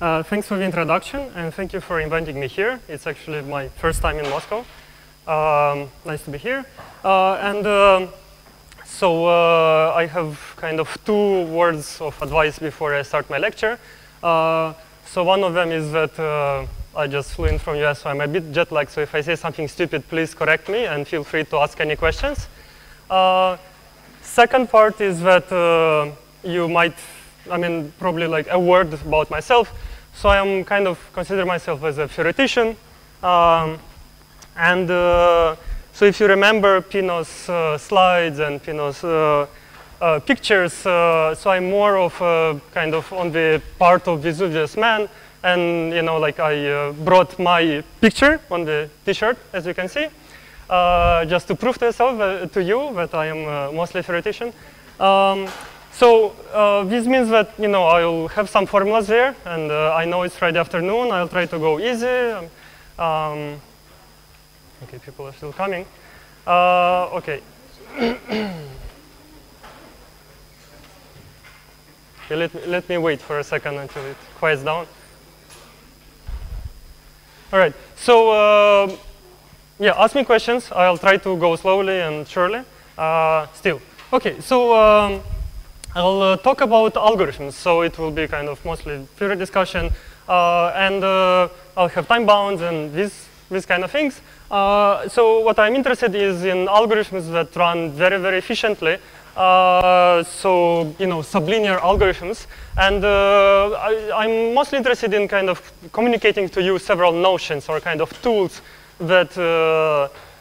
Thanks for the introduction, and thank you for inviting me here. It's actually my first time in Moscow. Nice to be here. So I have kind of 2 words of advice before I start my lecture. So one of them is that I just flew in from US, so I'm a bit jet lagged. So if I say something stupid, please correct me, and feel free to ask any questions. Second part is that you might, probably like a word about myself. So I am kind of consider myself as a theoretician. So if you remember Pino's slides and Pino's pictures, so I'm more of kind of on the part of Vesuvius man. And I brought my picture on the T-shirt, as you can see, just to prove to you that I am mostly theoretician. So this means that I'll have some formulas there, and I know it's Friday afternoon. I'll try to go easy. Okay, people are still coming. Okay. Okay, let me wait for a second until it quiets down. All right. So yeah, ask me questions. I'll try to go slowly and surely. Still. Okay. So I'll talk about algorithms. So it will be kind of mostly theory discussion, and I'll have time bounds and these kind of things. So what I'm interested is in algorithms that run very, very efficiently. So sublinear algorithms, and I'm mostly interested in kind of communicating to you several notions or kind of tools that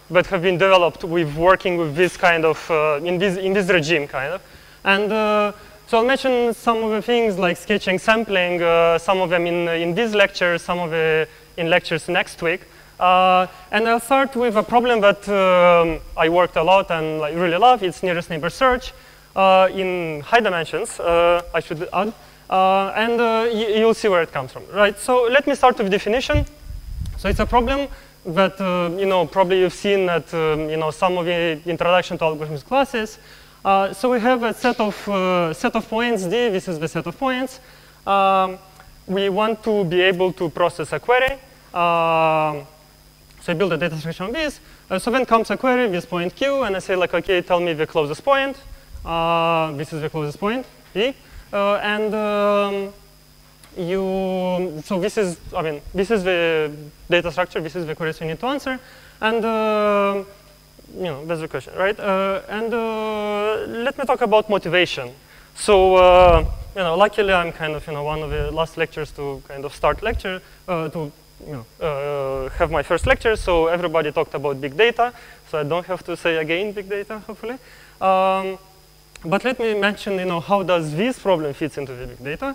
that have been developed with working with this kind of in this regime kind of. And so I'll mention some of the things like sketching, sampling, some of them in these lectures, some of it in lectures next week. And I'll start with a problem that I worked a lot and I really love. It's nearest-neighbor search in high dimensions, I should add. And you'll see where it comes from, right? So let me start with definition. So it's a problem that probably you've seen at some of the introduction to algorithms classes. So we have a set of points D. This is the set of points. We want to be able to process a query. So I build a data structure on this. So then comes a query, this point Q, and I say like, okay, tell me the closest point. This is the closest point, E. So this is, this is the data structure. This is the queries you need to answer. And that's the question, right? Let me talk about motivation. So luckily I'm kind of one of the last lectures to kind of start lecture have my first lecture, so everybody talked about big data, so I don't have to say again big data, hopefully. But let me mention, how does this problem fits into the big data.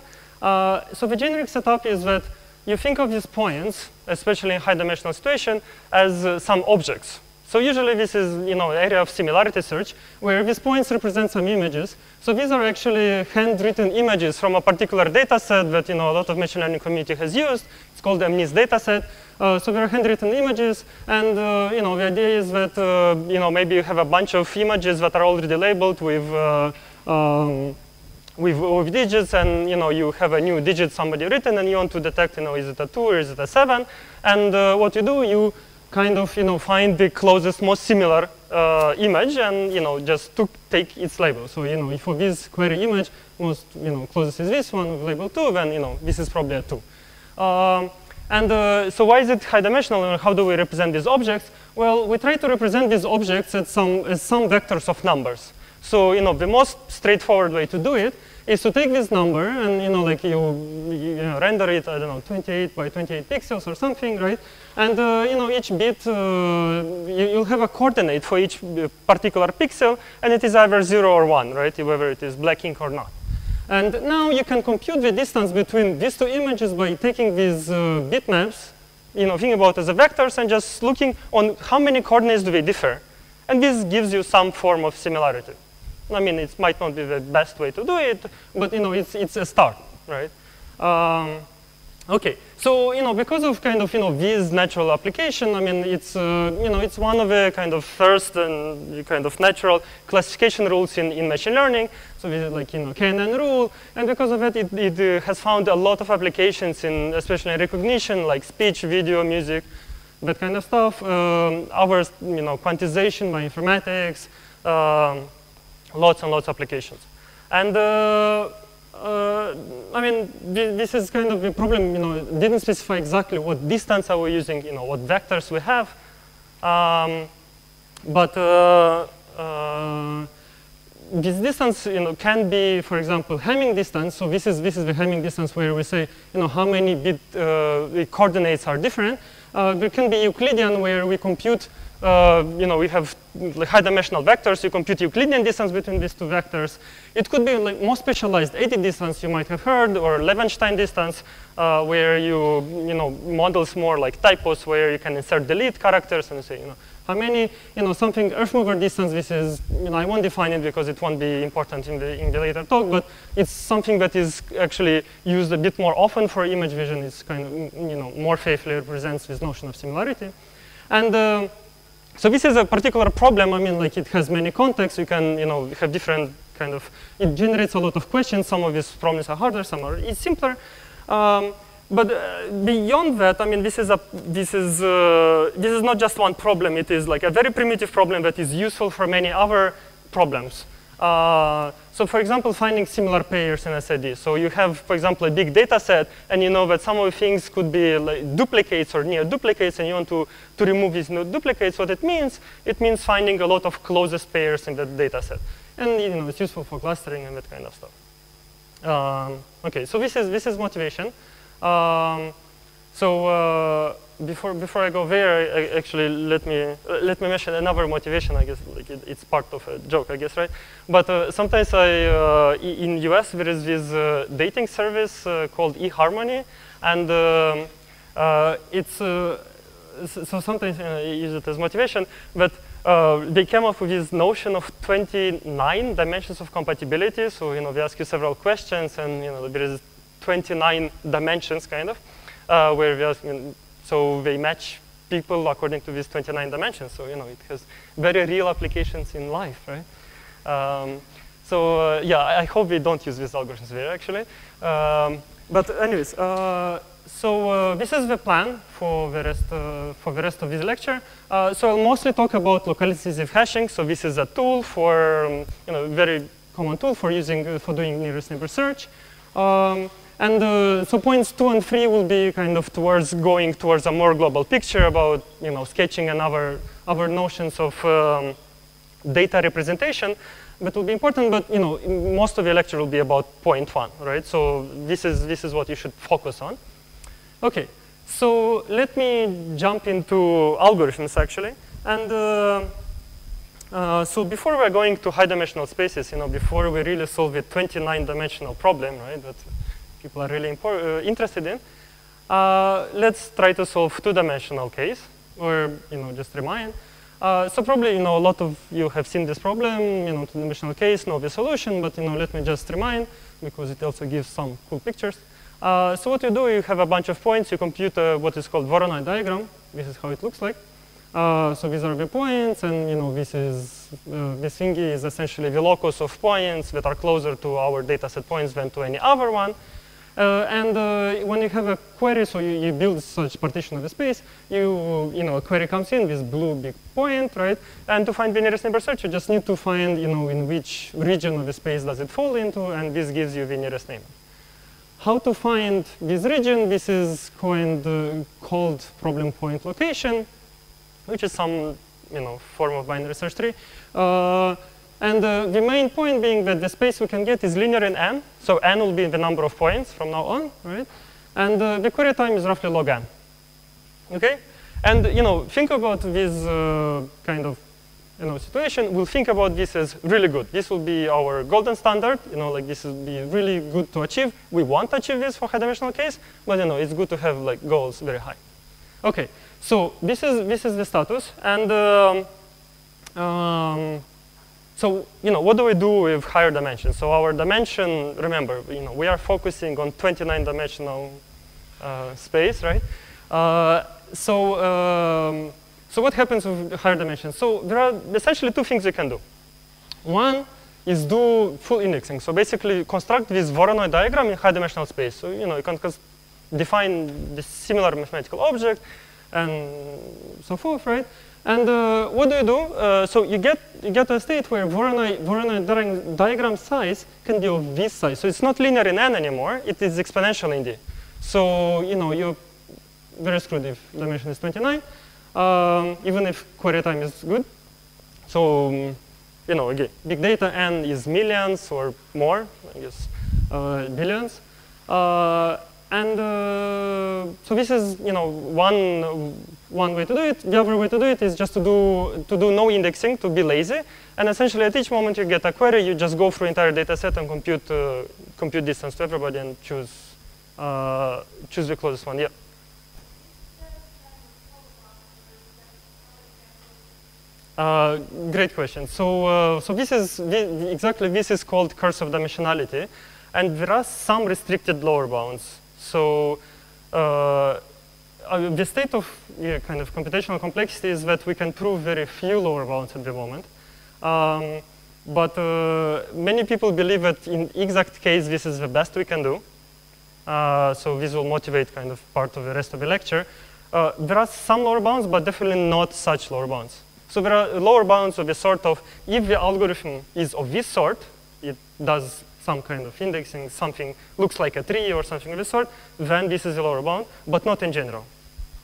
So the generic setup is that you think of these points, especially in high-dimensional situation, as some objects. So usually this is, area of similarity search, where these points represent some images. So these are actually handwritten images from a particular data set that, a lot of machine learning community has used. It's called the MNIST data set. So there are handwritten images, and, the idea is that, maybe you have a bunch of images that are already labeled with digits, and, you have a new digit somebody written, and you want to detect, is it a 2 or is it a 7? And what you do, you kind of, find the closest, most similar image, and, just to take its label. So, if for this query image, most, closest is this one with label 2, then, this is probably a 2. So why is it high dimensional, and how do we represent these objects? Well, we try to represent these objects as some vectors of numbers. So, the most straightforward way to do it is to take this number and, you render it, I don't know, 28 by 28 pixels or something, right? And, each bit, you'll have a coordinate for each particular pixel, and it is either 0 or 1, right? Whether it is black ink or not. And now you can compute the distance between these 2 images by taking these bitmaps, thinking about as a vectors and just looking on how many coordinates do they differ. And this gives you some form of similarity. It might not be the best way to do it, but it's a start, right? Okay, so because of kind of this natural application, I mean it's it's one of the kind of first and kind of natural classification rules in machine learning. So this is like KNN rule, and because of it, it has found a lot of applications in especially in recognition, like speech, video, music, that kind of stuff. Ours, quantization by informatics, lots and lots of applications, and. I mean, this is kind of a problem, didn't specify exactly what distance are we using, what vectors we have. But this distance, can be, for example, Hamming distance. So this is the Hamming distance where we say, how many bit coordinates are different. There can be Euclidean where we compute, we have like high-dimensional vectors. You compute Euclidean distance between these two vectors. It could be like more specialized eddy distance you might have heard, or Levenshtein distance, where you models more like typos, where you can insert delete characters and say, how many, something earth mover distance. This is, I won't define it because it won't be important in the later talk, but it's something that is actually used a bit more often for image vision. It's kind of, more faithfully represents this notion of similarity. And so this is a particular problem. I mean, like it has many contexts. You can, have different kind of, it generates a lot of questions. Some of these problems are harder, some are simpler. But beyond that, I mean, this is not just one problem. It is like a very primitive problem that is useful for many other problems. So for example, finding similar pairs in SID. So you have, for example, a big data set, and you know that some of the things could be like duplicates or near duplicates, and you want to remove these new duplicates. What it means finding a lot of closest pairs in that data set. And it's useful for clustering and that kind of stuff. Okay, so this is motivation. Before I go there, actually let me mention another motivation. I guess like it's part of a joke, I guess, right? But sometimes in US there is this dating service called eHarmony, and it's so sometimes I use it as motivation. But they came up with this notion of 29 dimensions of compatibility. So they ask you several questions, and there is 29 dimensions kind of where we ask. So they match people according to these 29 dimensions. So it has very real applications in life, right? Yeah, I hope we don't use these algorithms there actually. But anyways, this is the plan for the rest of this lecture. So I'll mostly talk about localizative hashing. So this is a tool for very common tool for doing nearest-neighbor search. So points 2 and 3 will be kind of going towards a more global picture about sketching and other notions of data representation. That will be important, but most of the lecture will be about point 1, right? So this is what you should focus on. Okay, so let me jump into algorithms actually, and so before we're going to high-dimensional spaces, before we really solve the 29-dimensional problem, right? That people are really interested in. Let's try to solve two-dimensional case, or just remind. So probably a lot of you have seen this problem, two-dimensional case, know the solution, but let me just remind because it also gives some cool pictures. So what you do, you have a bunch of points, you compute what is called Voronoi diagram. This is how it looks like. So these are the points, and this thingy is essentially the locus of points that are closer to our dataset points than to any other one. When you have a query, so you build such partition of the space, a query comes in, this blue big point, right? And to find the nearest neighbor search, you just need to find, in which region of the space does it fall into, and this gives you the nearest neighbor. How to find this region? This is called problem point location, which is some, form of binary search tree. And the main point being that the space we can get is linear in n. So n will be the number of points from now on, right? And the query time is roughly log n. Okay? And think about this kind of situation. We'll think about this as really good. This will be our golden standard. Like this will be really good to achieve. We won't achieve this for high-dimensional case, but it's good to have like goals very high. Okay. So this is the status, and so what do we do with higher dimensions? So our dimension, remember, we are focusing on 29-dimensional space, right? So what happens with higher dimensions? So there are essentially two things you can do. One is do full indexing. So basically construct this Voronoi diagram in high-dimensional space. So you can define the similar mathematical object and so forth, right? And what do? So you get to a state where Voronoi diagram size can be of this size. So it's not linear in n anymore. It is exponential in d. So you're very screwed if dimension is 29, even if query time is good. So again, big data n is millions or more, I guess, billions. So this is one way to do it. The other way to do it is just to do no indexing, to be lazy. And essentially at each moment you get a query, you just go through entire data set and compute distance to everybody and choose the closest one. Yeah. Great question. So this is called curse of dimensionality, and there are some restricted lower bounds. So the state of kind of computational complexity is that we can prove very few lower bounds at the moment. But many people believe that in exact case, this is the best we can do. So this will motivate kind of part of the rest of the lecture. There are some lower bounds, but definitely not such lower bounds. So there are lower bounds of the sort of, if the algorithm is of this sort, it does some kind of indexing, something looks like a tree or something of this sort, then this is a lower bound, but not in general.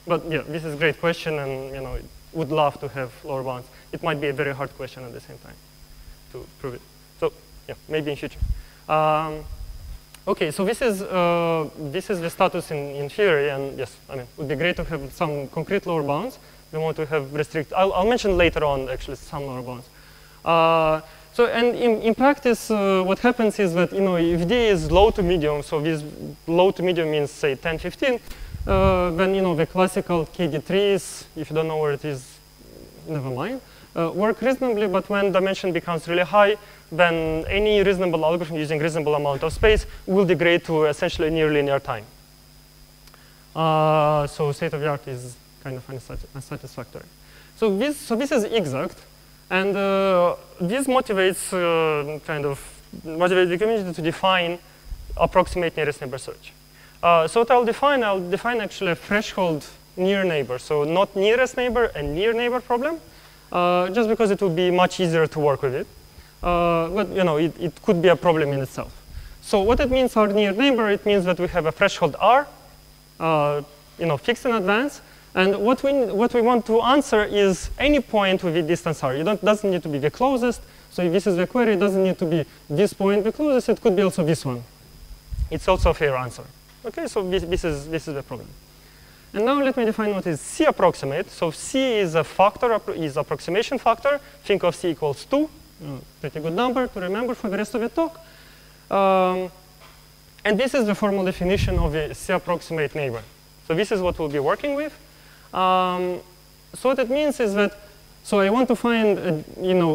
But yeah, this is a great question, and would love to have lower bounds. It might be a very hard question at the same time to prove it. So yeah, maybe in future. Okay, so this is the status in theory, and yes, it would be great to have some concrete lower bounds. We want to have I'll mention later on actually some lower bounds. So and in practice, what happens is that if D is low to medium, so this low to medium means say 10, 15, then the classical KD trees, if you don't know where it is, never mind, work reasonably. But when dimension becomes really high, then any reasonable algorithm using reasonable amount of space will degrade to essentially near linear time. So state of the art is kind of unsatisfactory. So this is exact, and this motivates the community to define approximate nearest neighbor search. So what I'll define actually a threshold near neighbor. So not nearest neighbor and near neighbor problem, just because it will be much easier to work with it. But it could be a problem in itself. So what it means our near neighbor, it means that we have a threshold R, fixed in advance. And what we want to answer is any point with the distance R. It doesn't need to be the closest. So if this is the query, it doesn't need to be this point the closest. It could be also this one. It's also a fair answer. Okay, so this is the problem. And now let me define what is C approximate. So C is a factor, is approximation factor. Think of C equals 2. Pretty good number to remember for the rest of the talk. And this is the formal definition of a C approximate neighbor. So this is what we'll be working with. So what it means is that, so I want to find,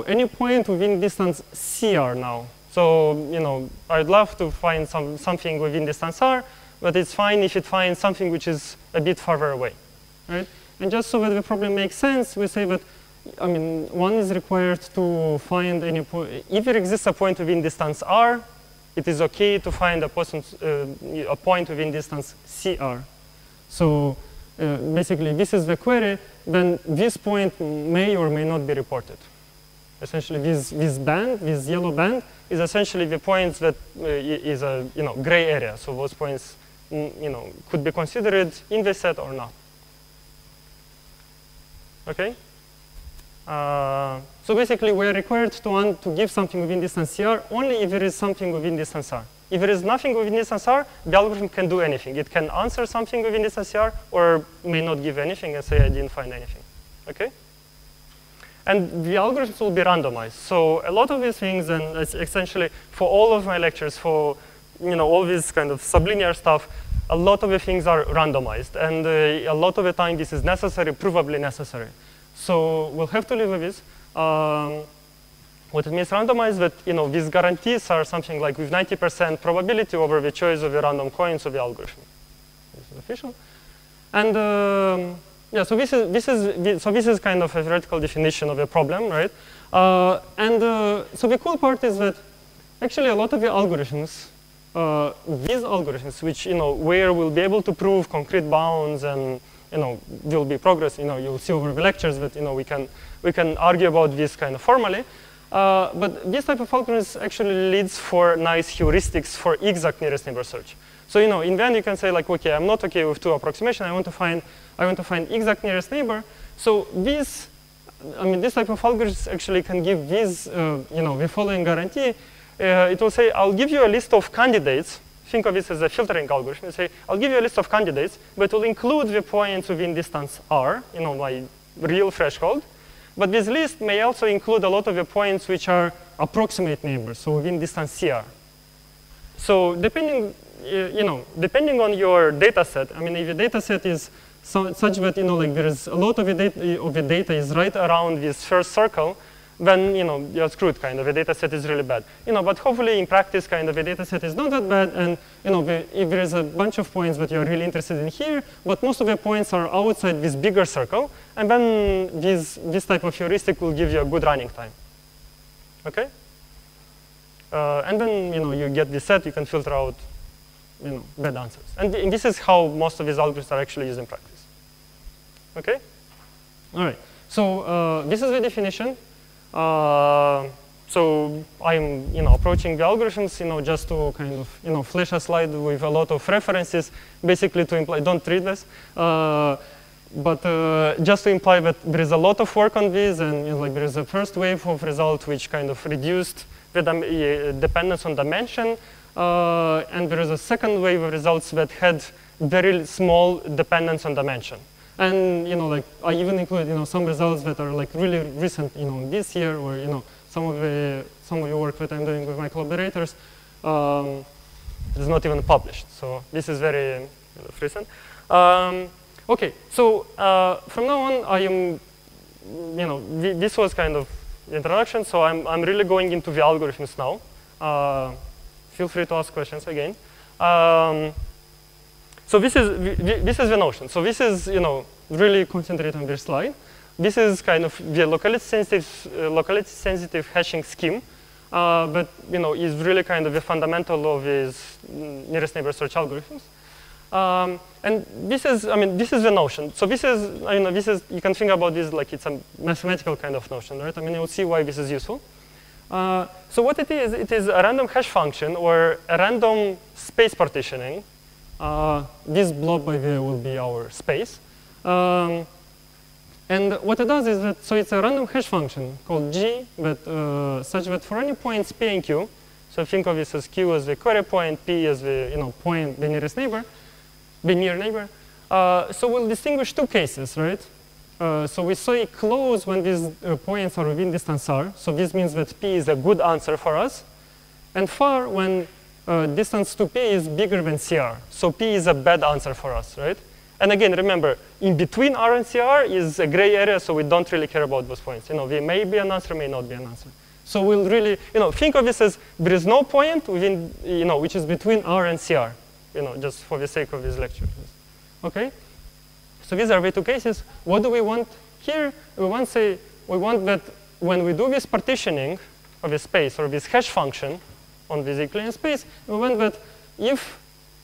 any point within distance CR now. So, I'd love to find something within distance R, but it's fine if it finds something which is a bit farther away, right? And just so that the problem makes sense, we say that, one is required to find any point. If there exists a point within distance R, it is okay to find a point within distance CR. So, basically, this is the query, then this point may or may not be reported. Essentially, this band, this yellow band, is essentially the points that is a gray area. So those points, could be considered in the set or not. Okay. So basically, we are required to give something within distance CR only if there is something within distance R. If there is nothing within distance R, the algorithm can do anything. It can answer something within distance R, or may not give anything and say I didn't find anything. Okay? And the algorithms will be randomized. So a lot of these things, and essentially for all of my lectures, for all this kind of sublinear stuff, a lot of the things are randomized. And a lot of the time this is necessary, provably necessary. So we'll have to live with this. What it means randomized, that these guarantees are something like with 90% probability over the choice of the random coins of the algorithm. This is the artificial. And yeah, so this is kind of a theoretical definition of a problem, right? So the cool part is that actually a lot of the algorithms, these algorithms, which where we'll be able to prove concrete bounds and will be progress. You'll see over the lectures that we can argue about this kind of formally. But this type of algorithms actually leads for nice heuristics for exact nearest neighbor search. So in the end you can say like, okay, I'm not okay with two approximation. I want to find exact nearest neighbor. So this type of algorithms actually can give this the following guarantee. It will say, I'll give you a list of candidates. Think of this as a filtering algorithm. You say, I'll give you a list of candidates, but it will include the points within distance r, my real threshold. But this list may also include a lot of the points which are approximate neighbors, so within distance CR. So depending on your data set, if your data set is such that there is a lot of the data is right around this first circle, then you're screwed kind of. The data set is really bad. But hopefully in practice kind of the data set is not that bad, and if there is a bunch of points that you're really interested in here, but most of the points are outside this bigger circle, and then this type of heuristic will give you a good running time. Okay? And then you get this set, you can filter out bad answers. And this is how most of these algorithms are actually used in practice. Okay? All right. So this is the definition. So I'm approaching the algorithms just to kind of flash a slide with a lot of references, basically to imply, don't read this, but just to imply that there is a lot of work on this, and there is a first wave of result which kind of reduced the dependence on dimension, and there is a second wave of results that had very small dependence on dimension. And I even include some results that are really recent, this year, or some of the work that I'm doing with my collaborators is not even published. So this is very recent. Okay, so from now on, I am, this was kind of the introduction. So I'm really going into the algorithms now. Feel free to ask questions again. So this is the notion. So this is really concentrate on this slide. This is kind of the locality sensitive hashing scheme, but is really kind of the fundamental of these nearest neighbor search algorithms. And this is the notion. So this is you can think about this like it's a mathematical kind of notion, right? You'll see why this is useful. So what it is a random hash function or a random space partitioning. This blob by the way will be our space. And what it does is that, so it's a random hash function called G, but such that for any points P and Q, so think of this as Q as the query point, P as the point, the nearest neighbor, the near neighbor. So we'll distinguish two cases, right? So we say close when these points are within distance R. So this means that P is a good answer for us, and far when distance to P is bigger than CR. So P is a bad answer for us, right? And again, remember, in between R and CR is a gray area, so we don't really care about those points. There may be an answer, may not be an answer. So we'll really, think of this as there is no point within, which is between R and CR, just for the sake of this lecture. Okay? So these are the two cases. What do we want here? We want that when we do this partitioning of a space or this hash function on this Euclidean space, we want that if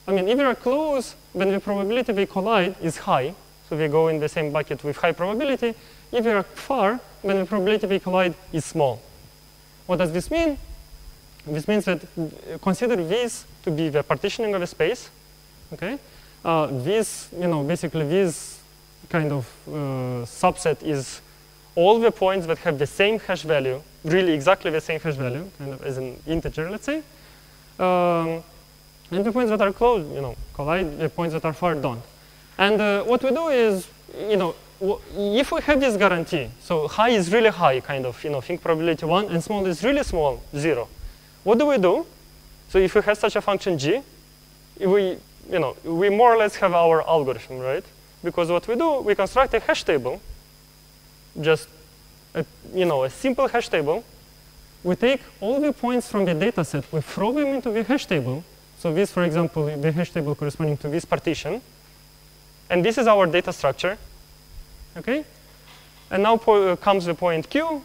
we are close, then the probability we collide is high. So we go in the same bucket with high probability. If we are far, then the probability we collide is small. What does this mean? This means that consider this to be the partitioning of a space. Okay? This, basically this kind of subset is all the points that have the same hash value, really exactly the same hash value, kind of as an integer, let's say. And the points that are close, collide, the points that are far don't. And what we do is, if we have this guarantee, so high is really high, kind of, think probability 1, and small is really small, 0. What do we do? So if we have such a function G, we more or less have our algorithm, right? Because what we do, we construct a hash table, just a simple hash table. We take all the points from the data set, we throw them into the hash table. So this, for example, the hash table corresponding to this partition. And this is our data structure. Okay? And now comes the point Q.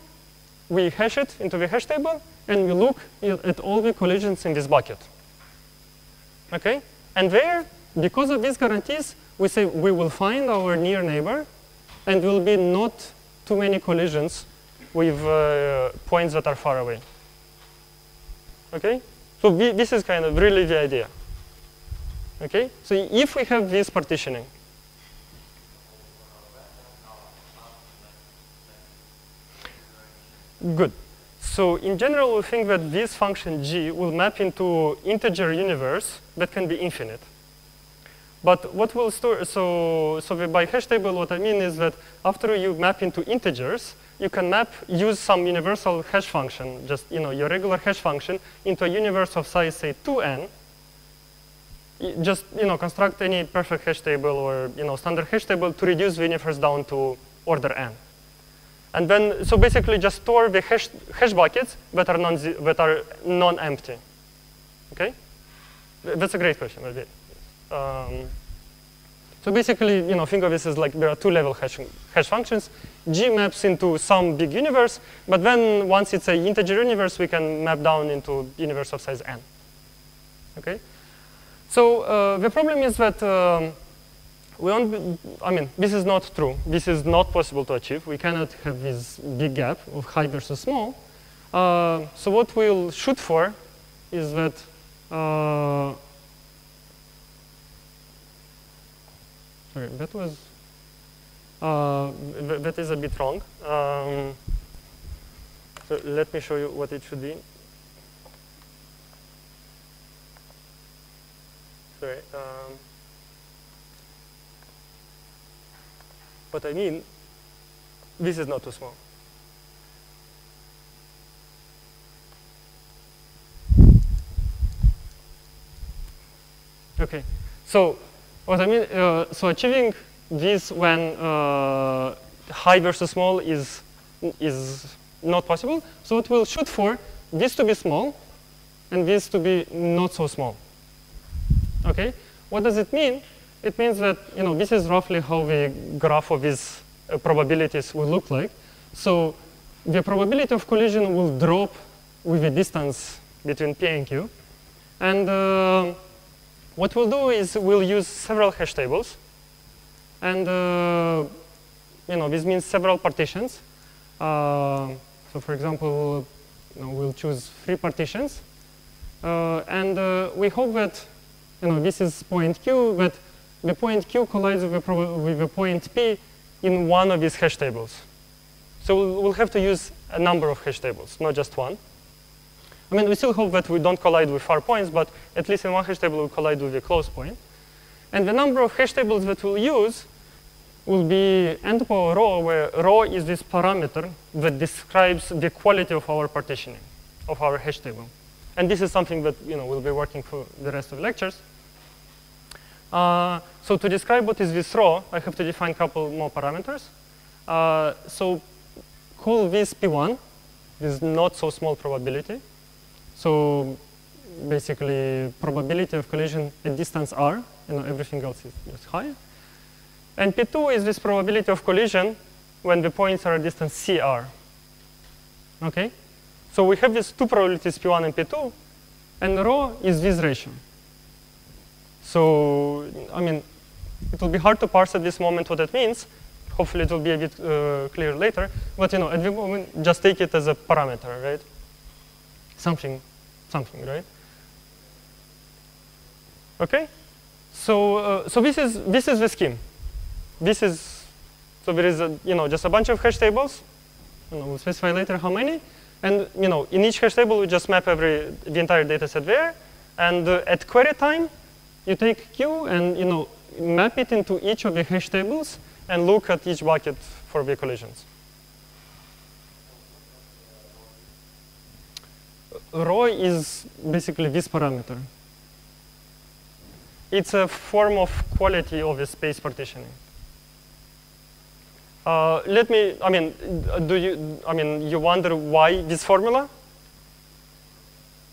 We hash it into the hash table, and we look at all the collisions in this bucket. Okay? And there, because of these guarantees, we say we will find our near neighbor, and will be not too many collisions with points that are far away. Okay? So this is kind of really the idea. Okay? So if we have this partitioning, good. So in general, we think that this function g will map into integer universe that can be infinite. But what will store, so by hash table, what I mean is that after you map into integers, you can use some universal hash function, just your regular hash function, into a universe of size, say, 2n. Just construct any perfect hash table or standard hash table to reduce the universe down to order n. And then, so basically just store the hash buckets that are non-empty. Okay? That's a great question. So basically, think of this as like there are two-level hash functions. G maps into some big universe, but then once it's an integer universe, we can map down into universe of size n. Okay? So the problem is that this is not true. This is not possible to achieve. We cannot have this big gap of high versus small. So what we'll shoot for is that sorry, that was that is a bit wrong. So let me show you what it should be. Sorry. What I mean, this is not too small. Okay, so what I mean, so achieving this when high versus small is not possible. So what we'll shoot for, this to be small, and this to be not so small. Okay, what does it mean? It means that this is roughly how the graph of these probabilities will look like. So the probability of collision will drop with the distance between P and Q. And what we'll do is we'll use several hash tables. And this means several partitions. So for example, we'll choose 3 partitions. And we hope that this is point Q, that the point Q collides with the point P in one of these hash tables. So we'll have to use a number of hash tables, not just one. I mean, we still hope that we don't collide with far points, but at least in one hash table we collide with a close point. And the number of hash tables that we'll use will be n to the power rho, where rho is this parameter that describes the quality of our partitioning, of our hash table. And this is something that we'll be working for the rest of the lectures. So to describe what is this rho, I have to define a couple more parameters. So call this P1, this not so small probability. So basically probability of collision at distance r, everything else is just high. And P2 is this probability of collision when the points are at distance cr. Okay? So we have these two probabilities, P1 and P2, and rho is this ratio. So, I mean, it will be hard to parse at this moment what that means. Hopefully it will be a bit clear later. But at the moment, just take it as a parameter, right? Something, right? Okay? So, so this is the scheme. So there is just a bunch of hash tables. We'll specify later how many. And in each hash table, we just map the entire data set there. And at query time, you take Q and map it into each of the hash tables and look at each bucket for the collisions. Rho is basically this parameter. It's a form of quality of the space partitioning. You wonder why this formula?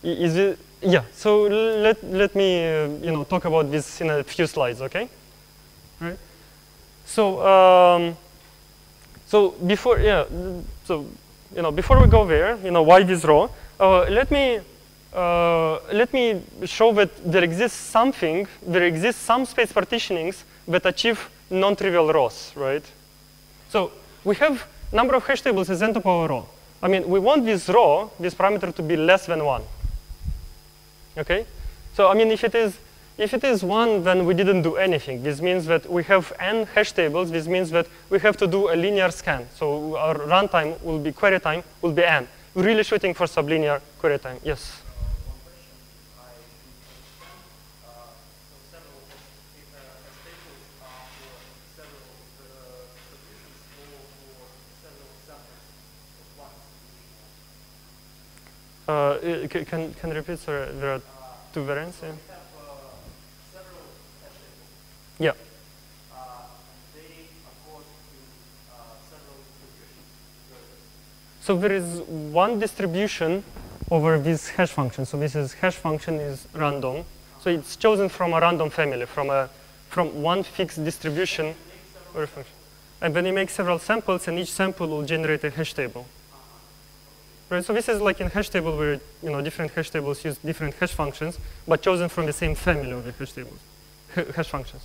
Is it? Yeah. So let me talk about this in a few slides, okay? Right. So so before before we go there, why this row? Let me show that there exists some space partitionings that achieve non-trivial rows, right? So we have number of hash tables as n to power row. I mean, we want this row, this parameter, to be less than 1. Okay? So I mean, if it is 1, then we didn't do anything. This means that we have n hash tables. This means that we have to do a linear scan. So our runtime will be, query time will be n. We're really shooting for sublinear query time. Yes? Can you repeat? Sorry, there are two variants. Yeah. Yeah. So there is one distribution over this hash function. So this hash function is random. So it's chosen from a random family, from one fixed distribution or a function. And then you make several samples, and each sample will generate a hash table. Right, so this is like in hash table where different hash tables use different hash functions, but chosen from the same family of the hash tables, hash functions.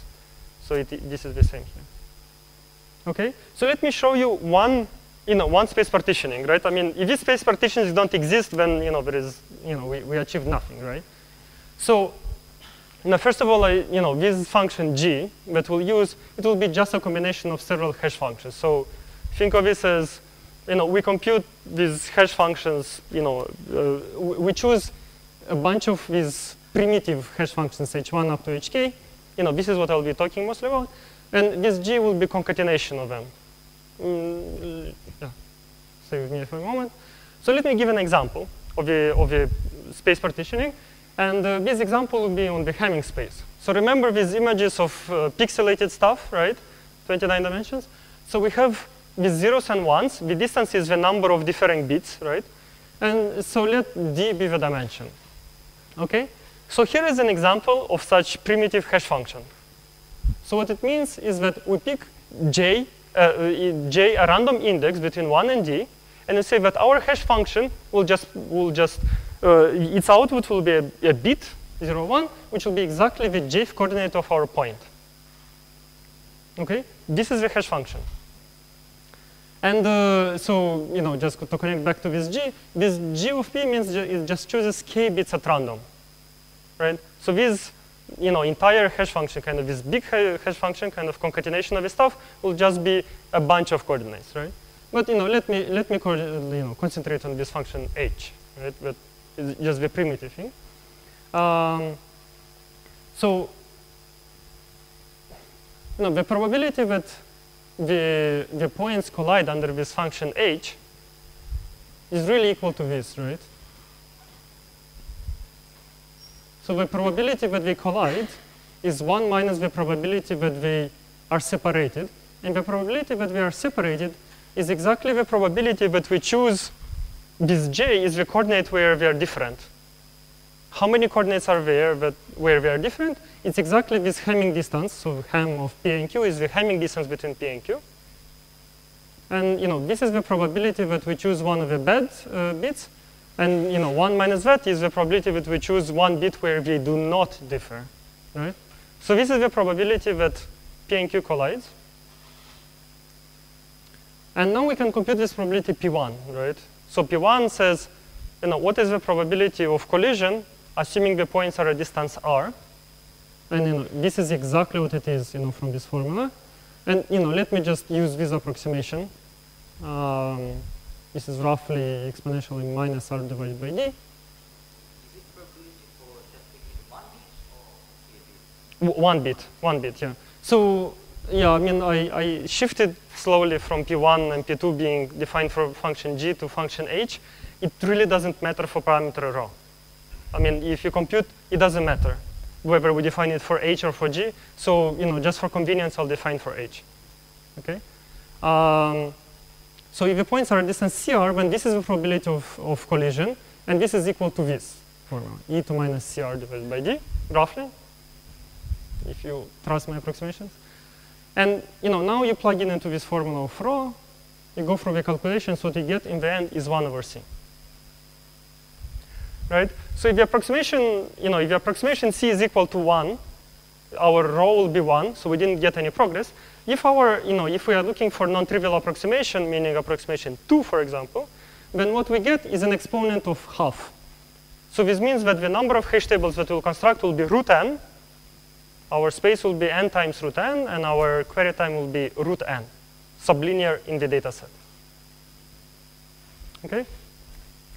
So this is the same here. Okay, so let me show you one space partitioning, right? I mean, if these space partitions don't exist, then there is we achieved nothing, right? So first of all, this function g that we'll use, it will be just a combination of several hash functions. So think of this as we compute these hash functions, we choose a bunch of these primitive hash functions, h1 up to hk. This is what I'll be talking mostly about. And this g will be concatenation of them. Yeah, stay with me for a moment. So let me give an example of a space partitioning. And this example will be on the Hamming space. So remember these images of pixelated stuff, right? 29 dimensions. So we have with zeros and ones. The distance is the number of different bits, right? And so let d be the dimension. Okay? So here is an example of such primitive hash function. So what it means is that we pick j, a random index between 1 and d, and we say that our hash function will just its output will be a bit, 0, 1, which will be exactly the jth coordinate of our point. Okay? This is the hash function. And so, just to connect back to this g of p means it just chooses k bits at random, right? So this, entire hash function, kind of this big hash function, kind of concatenation of this stuff, will just be a bunch of coordinates, right? But let me concentrate on this function h, right? But it's just the primitive thing. So, the probability that the points collide under this function h is really equal to this, right? So the probability that they collide is 1 minus the probability that they are separated. And the probability that we are separated is exactly the probability that we choose this j is the coordinate where we are different. How many coordinates are there where we are different? It's exactly this Hamming distance. So Ham of P and Q is the Hamming distance between P and Q. And this is the probability that we choose one of the bad bits. And 1 minus that is the probability that we choose one bit where we do not differ, right? So this is the probability that P and Q collides. And now we can compute this probability P1, right? So P1 says, what is the probability of collision assuming the points are a distance r? And this is exactly what it is, from this formula. And let me just use this approximation. This is roughly exponentially minus r divided by d. Is it probability for just picking 1 bit or 1 bit, yeah. So yeah, I mean, I shifted slowly from P1 and P2 being defined for function g to function h. It really doesn't matter for parameter rho. I mean, if you compute, it doesn't matter whether we define it for h or for g. So just for convenience, I'll define for h. Okay. So if the points are a distance cr, then this is the probability of collision, and this is equal to this formula, e to minus cr divided by d, roughly, if you trust my approximations. And now you plug in into this formula of rho, you go through the calculations, what you get in the end is 1 over c. Right? So if the approximation c is equal to 1, our rho will be 1, so we didn't get any progress. If if we are looking for non-trivial approximation, meaning approximation 2, for example, then what we get is an exponent of half. So this means that the number of hash tables that we'll construct will be root n. Our space will be n times root n, and our query time will be root n, sublinear in the data set. Okay?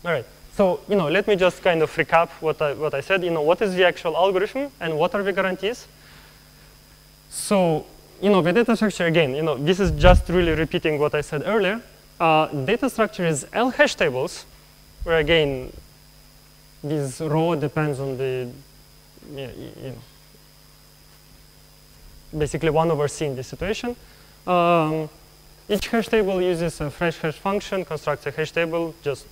All right. So let me just kind of recap what I said. What is the actual algorithm, and what are the guarantees? So the data structure, again, this is just really repeating what I said earlier. Data structure is L hash tables, where again, this row depends on the, basically 1 over c in this situation. Each hash table uses a fresh hash function, constructs a hash table, just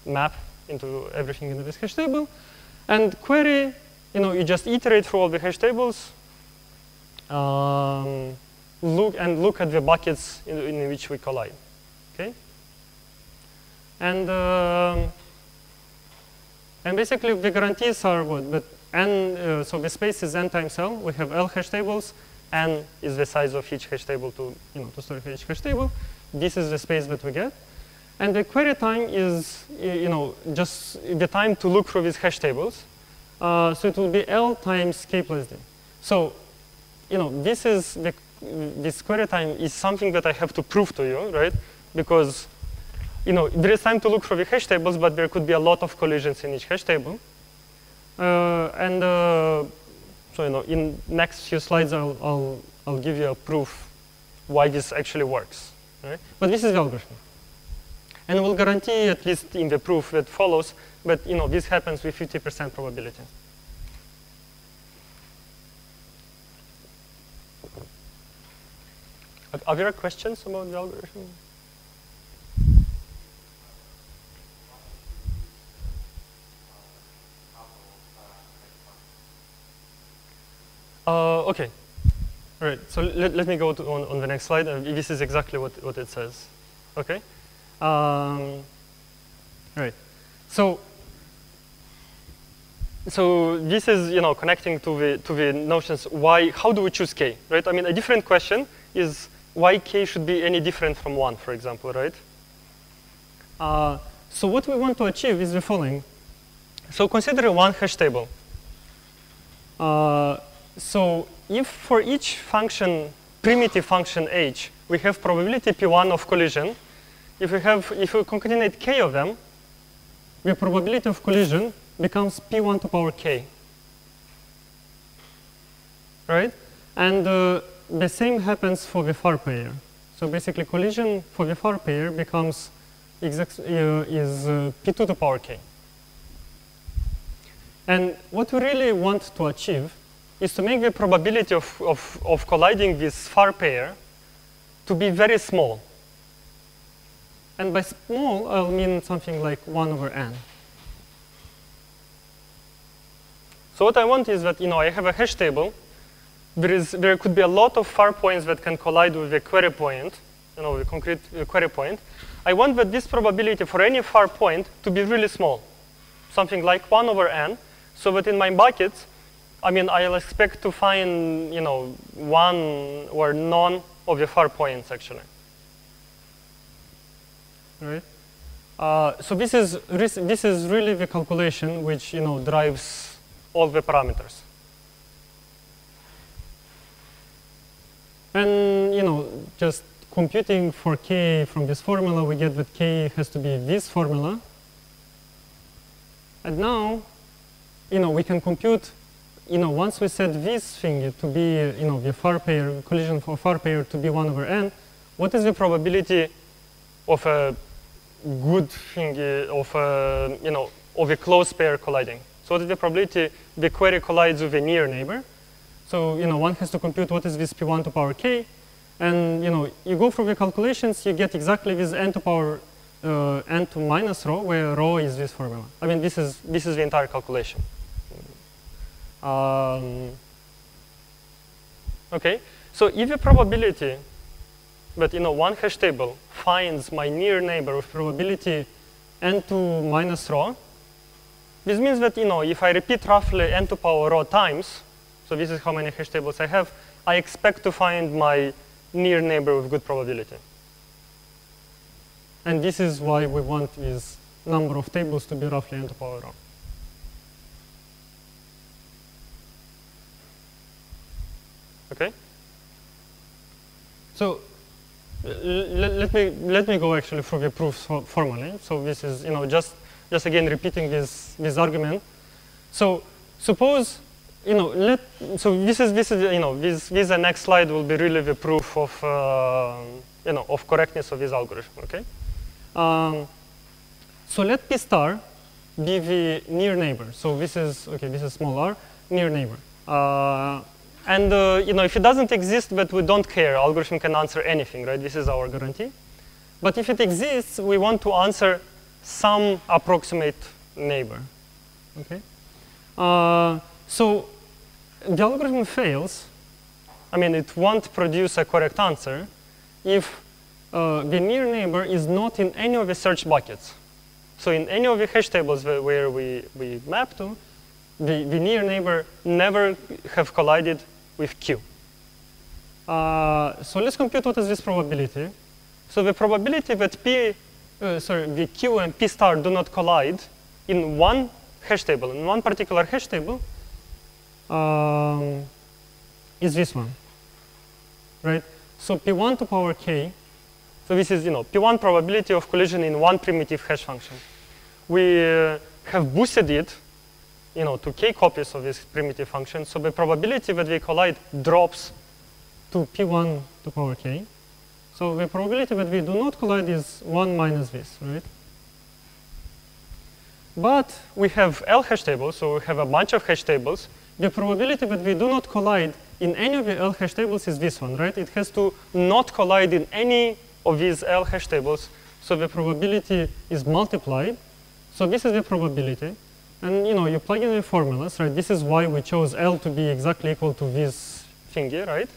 map into everything into this hash table. And query, you just iterate through all the hash tables, look at the buckets in which we collide. Okay? And basically the guarantees are what? But n, so the space is n times L. We have L hash tables. N is the size of each hash table to store each hash table. This is the space that we get. And the query time is just the time to look through these hash tables. So it will be L times k plus d. So this query time is something that I have to prove to you, right? Because there is time to look through the hash tables, but there could be a lot of collisions in each hash table. So in next few slides, I'll give you a proof why this actually works. Right? But this is the algorithm. And we'll guarantee, at least in the proof that follows, but this happens with 50% probability. Are there questions about the algorithm? Okay. All right. So let me go on the next slide. This is exactly what it says. Okay. All right. So this is connecting to the notions how do we choose k, right? I mean, a different question is why k should be any different from 1, for example, right? So what we want to achieve is the following. So consider one hash table. So if for each function, primitive function h, we have probability p1 of collision, if we concatenate k of them, the probability of collision becomes p1 to power k. Right? And the same happens for the far pair. So basically collision for the far pair becomes p2 to power k. And what we really want to achieve is to make the probability of colliding this far pair to be very small. And by small, I'll mean something like 1 over n. So what I want is that I have a hash table. There could be a lot of far points that can collide with the query point, the concrete query point. I want that this probability for any far point to be really small, something like 1 over n, so that in my buckets, I'll expect to find, one or none of the far points actually. Right? So this is really the calculation which drives all the parameters. And just computing for k from this formula, we get that k has to be this formula. And now, we can compute. Once we set this thing to be, the far pair collision for far pair to be 1 over n, what is the probability of a good thing of a close pair colliding? So what is the probability the query collides with a near neighbor? So one has to compute what is this p1 to power k, and you go through the calculations, you get exactly this n to power n to minus rho, where rho is this formula. This is the entire calculation. Okay, So if the probability that one hash table finds my near neighbor with probability n2 minus rho, this means that if I repeat roughly n to power rho times, so this is how many hash tables I have, I expect to find my near neighbor with good probability. And this is why we want this number of tables to be roughly n to power rho. Okay? So let me go actually through the proofs formally. So this is just again repeating this argument. So suppose so this is this the next slide will be really the proof of of correctness of this algorithm. Okay. So let P star be the near neighbor. So this is small r, near neighbor. And if it doesn't exist, but we don't care, algorithm can answer anything, right? This is our guarantee. But if it exists, we want to answer some approximate neighbor. Okay. So the algorithm fails. I mean, it won't produce a correct answer if the near neighbor is not in any of the search buckets. So in any of the hash tables where we map to, the near neighbor never have collided with Q. So let's compute what is this probability. So the probability that the Q and P star do not collide in one hash table, in one particular hash table, is this one, right? So P1 to power K. So this is P1 probability of collision in one primitive hash function. We have boosted it to k copies of this primitive function. So the probability that they collide drops to P1 to power K. So the probability that we do not collide is 1 minus this, right? But we have L hash tables, so we have a bunch of hash tables. The probability that we do not collide in any of the L hash tables is this one, right? It has to not collide in any of these L hash tables. So the probability is multiplied. So this is the probability. And you plug in the formulas, right? This is why we chose L to be exactly equal to this thingy, right?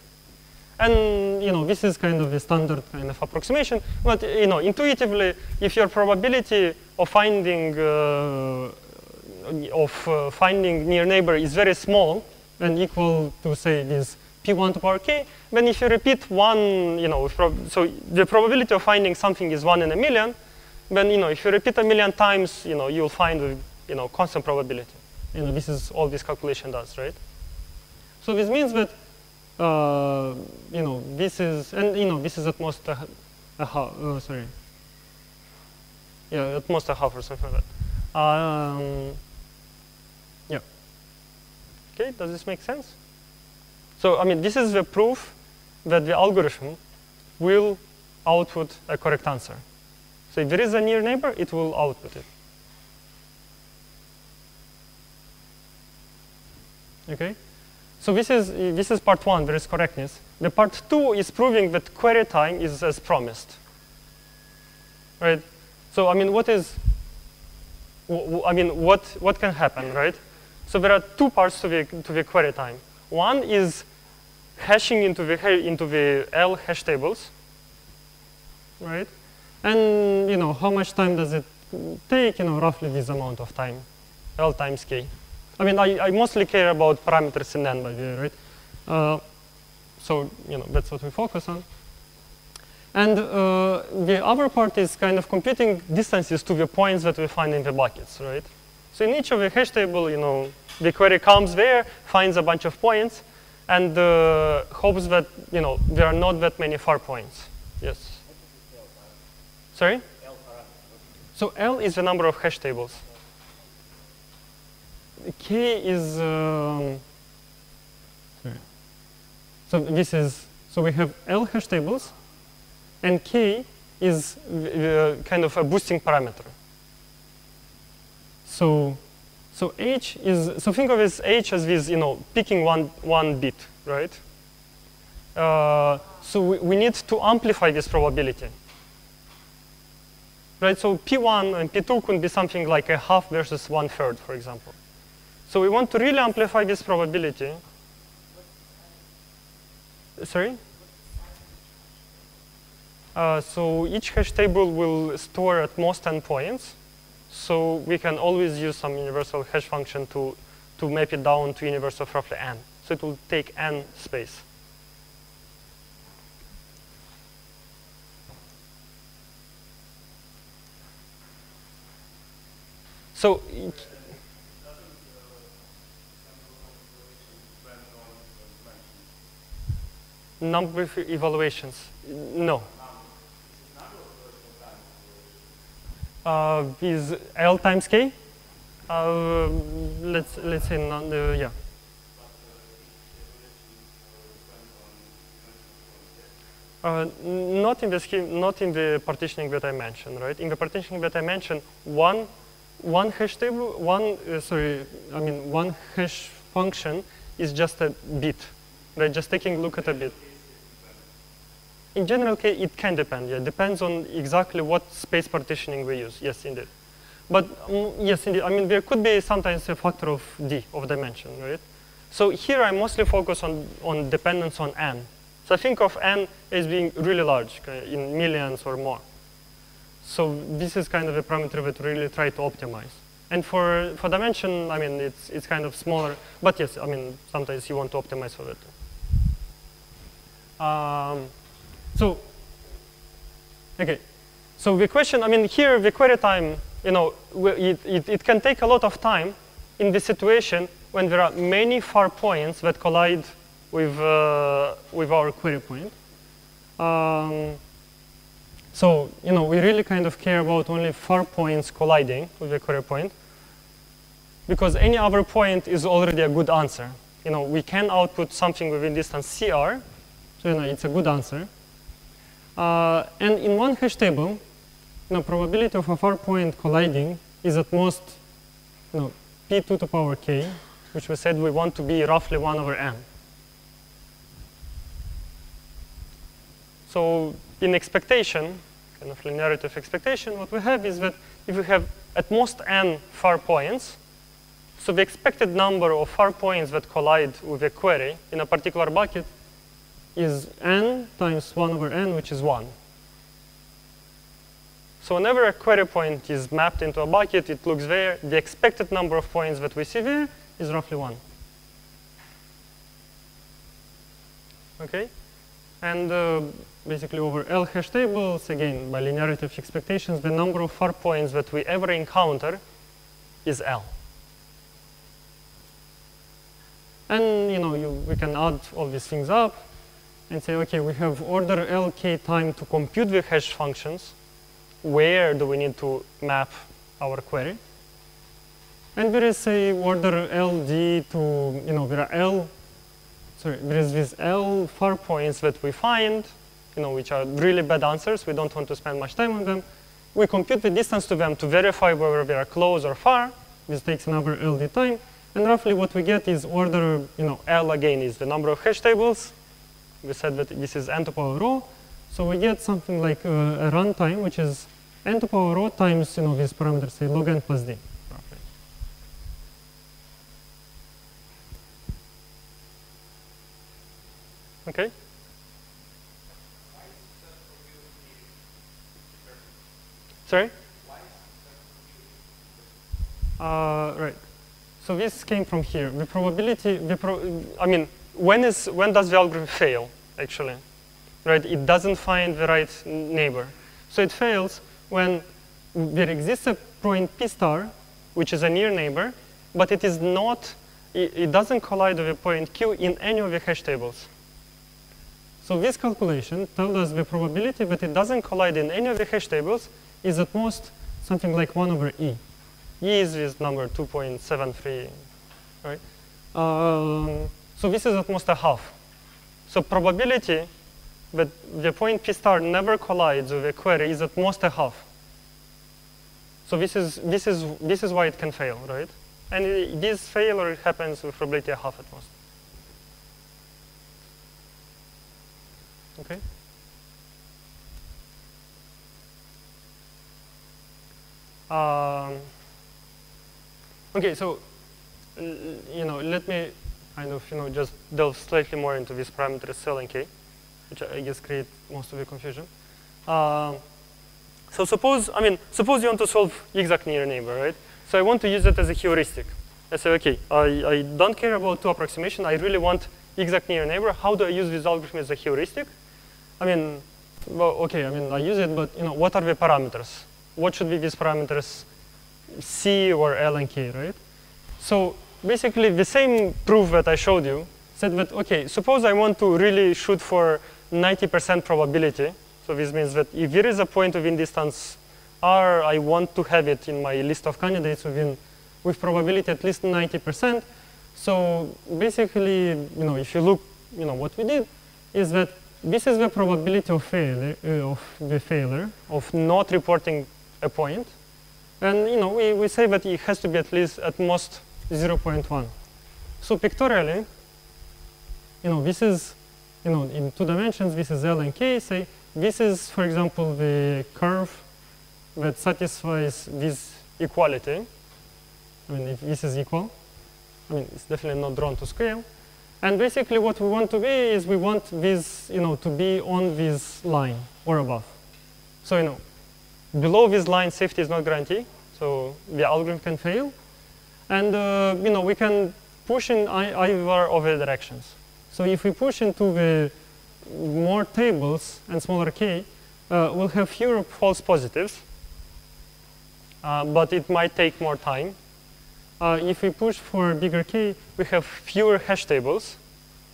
And this is kind of a standard kind of approximation. But intuitively, if your probability of finding near neighbor is very small and equal to say this P1 to power K, then if you repeat one, so the probability of finding something is 1 in a million. Then if you repeat a million times, you'll find constant probability. This is all this calculation does, right? So this means that this is, and this is at most a half. Sorry. Yeah, at most a half or something like that. Yeah. Okay, does this make sense? So I mean, this is the proof that the algorithm will output a correct answer. So if there is a near neighbor, it will output it. Okay, so this is part one. There is correctness. The part two is proving that query time is as promised. Right. So I mean, what can happen, right? So there are two parts to the query time. One is hashing into the L hash tables, right? And how much time does it take? Roughly this amount of time, L times K. I mean, I mostly care about parameters in N, by the way, right? So that's what we focus on. And the other part is kind of computing distances to the points that we find in the buckets, right? So in each of the hash table, the query comes there, finds a bunch of points, and hopes that there are not that many far points. Yes. Sorry? So L is the number of hash tables. K is sorry. So we have L hash tables, and K is kind of a boosting parameter. So H is, so think of this H as this, picking one bit, right? So we need to amplify this probability. Right, so P1 and P2 could be something like a half versus 1/3, for example. So we want to really amplify this probability. Sorry? So each hash table will store at most n points. So we can always use some universal hash function to map it down to universe of roughly n. So it will take n space. So number of evaluations, no. With L times K, let's say yeah. Not in the scheme, not in the partitioning that I mentioned, right? In the partitioning that I mentioned, one hash table, one hash function is just a bit, right? Just taking a look at a bit. In general case, it can depend. Yeah, depends on exactly what space partitioning we use. Yes, indeed. But yes, indeed. I mean, there could be sometimes a factor of d of dimension, right? So here I mostly focus on dependence on n. So I think of n as being really large, in millions or more. So this is kind of a parameter that we really try to optimize. And for dimension, I mean, it's kind of smaller. But yes, I mean, sometimes you want to optimize for that. So, okay. So the question, I mean, here the query time, you know, it can take a lot of time in the situation when there are many far points that collide with our query point. So, you know, we really kind of care about only far points colliding with the query point, because any other point is already a good answer. You know, we can output something within distance CR, so you know, it's a good answer. And in one hash table, you know, probability of a far point colliding is at most, you know, p2 to power k, which we said we want to be roughly 1 over n. So in expectation, kind of linearity of expectation, what we have is that if we have at most n far points, so the expected number of far points that collide with a query in a particular bucket is n times 1 over n, which is 1. So whenever a query point is mapped into a bucket, it looks there. The expected number of points that we see there is roughly 1. Okay? And basically over L hash tables, again, by linearity of expectations, the number of far points that we ever encounter is L. And you know, we can add all these things up and say, okay, we have order LK time to compute the hash functions. Where do we need to map our query? And there is a order LD to, you know, there is this L far points that we find, you know, which are really bad answers. We don't want to spend much time on them. We compute the distance to them to verify whether they are close or far. This takes another LD time. And roughly what we get is order, you know, L again is the number of hash tables. We said that this is n to power rho. So we get something like a runtime, which is n to power rho times, you know, this parameter, say log n plus d. Roughly. Okay. Sorry? Right. So this came from here. The probability, I mean, when does the algorithm fail, actually? Right? It doesn't find the right neighbor. So it fails when there exists a point p star, which is a near neighbor, but it is not, it doesn't collide with a point q in any of the hash tables. So this calculation tells us the probability that it doesn't collide in any of the hash tables is at most something like 1 over e. E is this number 2.73, right? So this is at most a half. So probability that the point p star never collides with a query is at most a half. So this is why it can fail, right? And this failure happens with probability a half at most. Okay. Okay, so you know, let me kind of, just delve slightly more into these parameters cell and k, which I guess create most of the confusion. So suppose you want to solve exact near neighbor, right? So I want to use it as a heuristic. I say, okay, I don't care about two approximation. I really want exact near neighbor. How do I use this algorithm as a heuristic? Well, okay, I use it, but what are the parameters? What should be these parameters, C or L and K, right? So basically, the same proof that I showed you said that, okay, suppose I want to really shoot for 90% probability. So this means that if there is a point within distance R, I want to have it in my list of candidates with probability at least 90%. So basically, if you look, what we did is that this is the probability of failure, of not reporting a point. And we say that it has to be at least at most 0.1. So pictorially, this is, in 2 dimensions, this is L and K. Say this is, for example, the curve that satisfies this equality. If this is equal, it's definitely not drawn to scale. And basically what we want to be is we want this, to be on this line or above. So, below this line, safety is not guaranteed. So the algorithm can fail. And, we can push in either of the directions. So if we push into the more tables and smaller k, we'll have fewer false positives. But it might take more time. If we push for bigger k, we have fewer hash tables,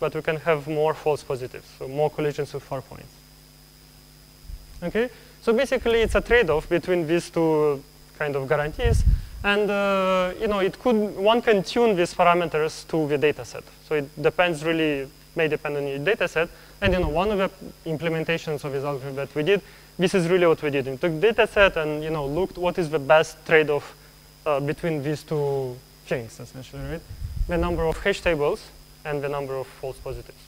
but we can have more false positives, so more collisions with far points. Okay, so basically it's a trade-off between these two kind of guarantees, and one can tune these parameters to the data set. So it depends really, may depend on your data set, and one of the implementations of this algorithm that we did, this is really what we did. We took data set and looked what is the best trade-off between these two things, essentially, right? The number of hash tables and the number of false positives.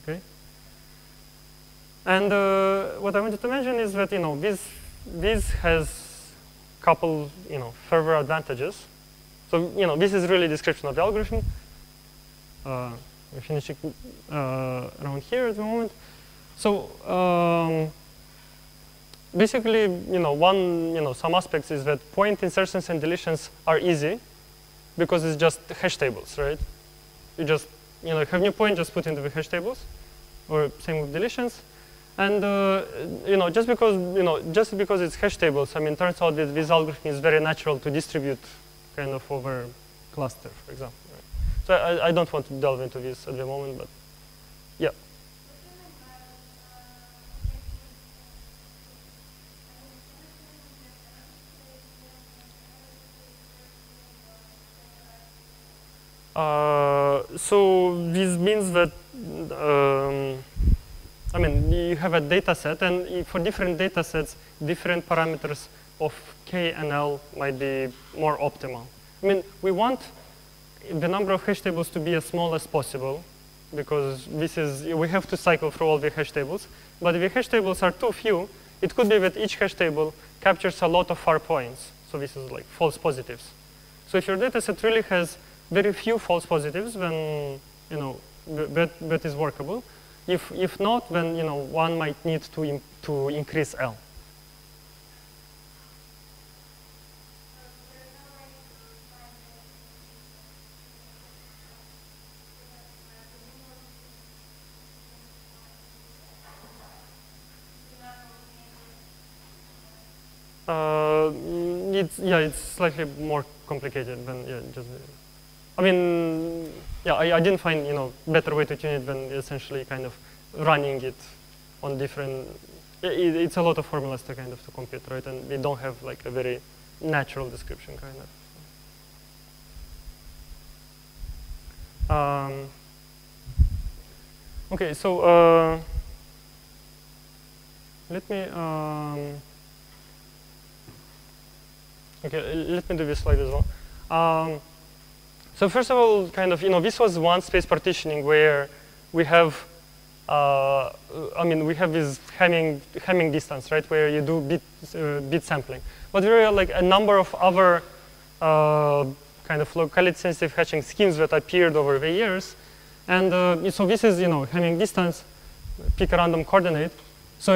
Okay. And what I wanted to mention is that this has couple further advantages. So this is really a description of the algorithm. We're finishing around here at the moment. So basically, some aspects is that point insertions and deletions are easy because it's just hash tables, right? You just, have new point, just put into the hash tables, or same with deletions. And just because it's hash tables, turns out that this algorithm is very natural to distribute kind of over cluster, for example. Right? So I don't want to delve into this at the moment, but yeah. So this means that, you have a data set, and for different data sets, different parameters of K and L might be more optimal. We want the number of hash tables to be as small as possible, because we have to cycle through all the hash tables. But if the hash tables are too few, it could be that each hash table captures a lot of far points. So this is like false positives. So if your data set really has very few false positives, then that is workable. If not, then one might need to increase L. It's slightly more complicated than just. I didn't find better way to tune it than essentially kind of running it on different. It's a lot of formulas to kind of to compute, right? And we don't have like a very natural description kind of. Okay, so let me. Okay, let me do this slide as well. So first of all, kind of, this was one space partitioning where we have, we have this Hamming distance, right, where you do bit sampling. But there are like a number of other kind of locality-sensitive hatching schemes that appeared over the years. And so this is, having distance, pick a random coordinate. So,